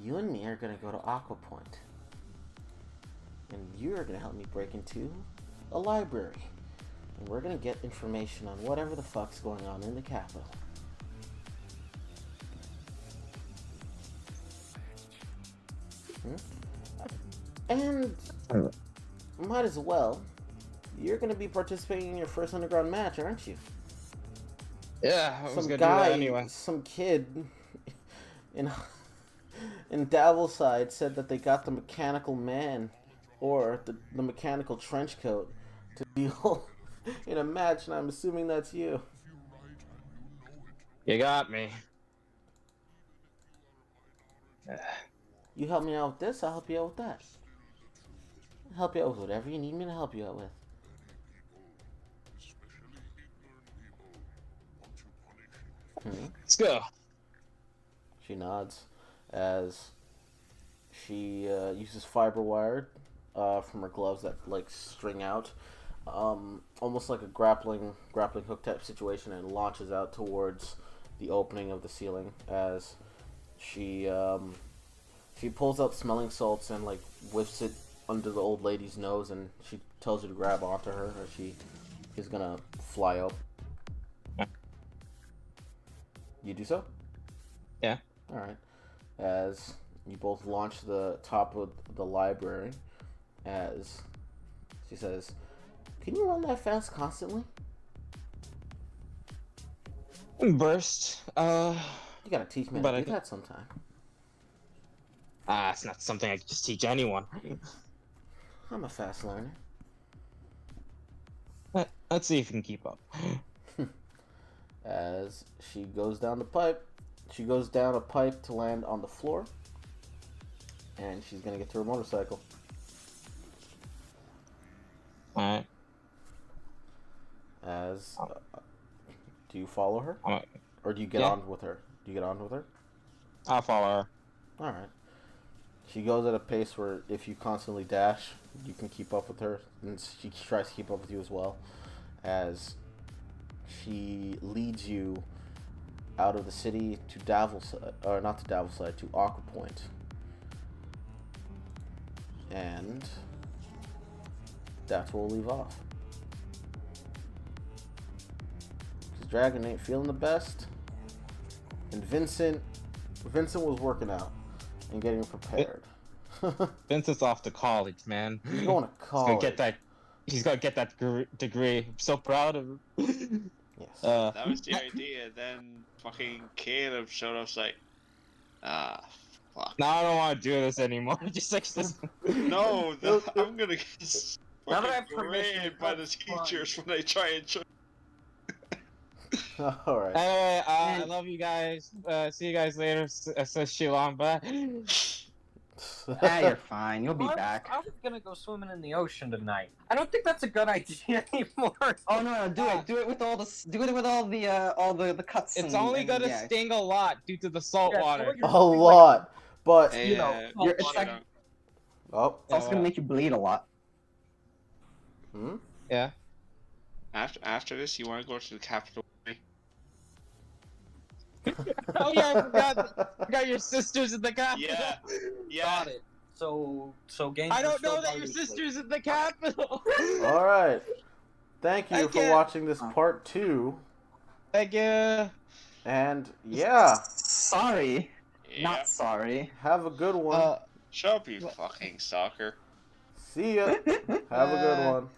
You and me are gonna go to Aqua Point, and you're gonna help me break into a library. And we're gonna get information on whatever the fuck's going on in the capital. And might as well. You're gonna be participating in your first underground match, aren't you? Yeah, I was Some gonna guy, do that anyway. some kid in Davilside said that they got the mechanical man or the mechanical trench coat to deal in a match, and I'm assuming that's you. You got me. You help me out with this, I'll help you out with that. I'll help you out with whatever you need me to help you out with. Let's go. She nods as she uses fiber wire from her gloves that like string out, almost like a grappling hook type situation, and launches out towards the opening of the ceiling as she pulls out smelling salts and like whiffs it under the old lady's nose, and she tells you to grab onto her, or she is gonna fly up. You do so? Yeah. Alright. As you both launch the top of the library, as she says, "Can you run that fast constantly?" Burst. You gotta teach me how But to I do can- that sometime. It's not something I can just teach anyone. I'm a fast learner. Let's see if you can keep up. As she goes down the pipe, she goes down a pipe to land on the floor, and she's gonna get to her motorcycle. Alright. As do you follow her, or do you get Yeah. on with her? Do you get on with her? I'll follow her. All right. She goes at a pace where if you constantly dash, you can keep up with her, and she tries to keep up with you as well. As she leads you out of the city to Davilside, or not to Davilside, to Aqua Point. And that's where we'll leave off. Because Dragon ain't feeling the best. And Vincent was working out and getting prepared. Vincent's off to college, man. He's going to college. He's gonna get that degree. I'm so proud of him. Yes. That was the idea. Then fucking Caleb showed up like, fuck. Now I don't want to do this anymore. Just like this. No, I'm gonna get Now that I fucking have permission, graded by the it's fun. teachers when I try and show. All right. Anyway, I love you guys. See you guys later. Says Shilamba. You're fine. You'll be back. I was gonna go swimming in the ocean tonight. I don't think that's a good idea anymore. Oh no, do it. Do it with all the cuts. It's only gonna sting a lot due to the salt water. A lot, but Hey, You know, you're salt water. oh, It's also gonna make you bleed a lot. Yeah. After this, you want to go to the capital? Oh yeah, I forgot your sister's in the capital. Yeah, yeah. Got it. So games. I are don't still know that your bi-weekly. sister's in the capital. all right. Thank you Thank for you. watching this part 2, Thank you. and yeah, Yeah. Sorry. Not sorry. have a good one. Shut up, you fucking stalker. See ya. Have a good one.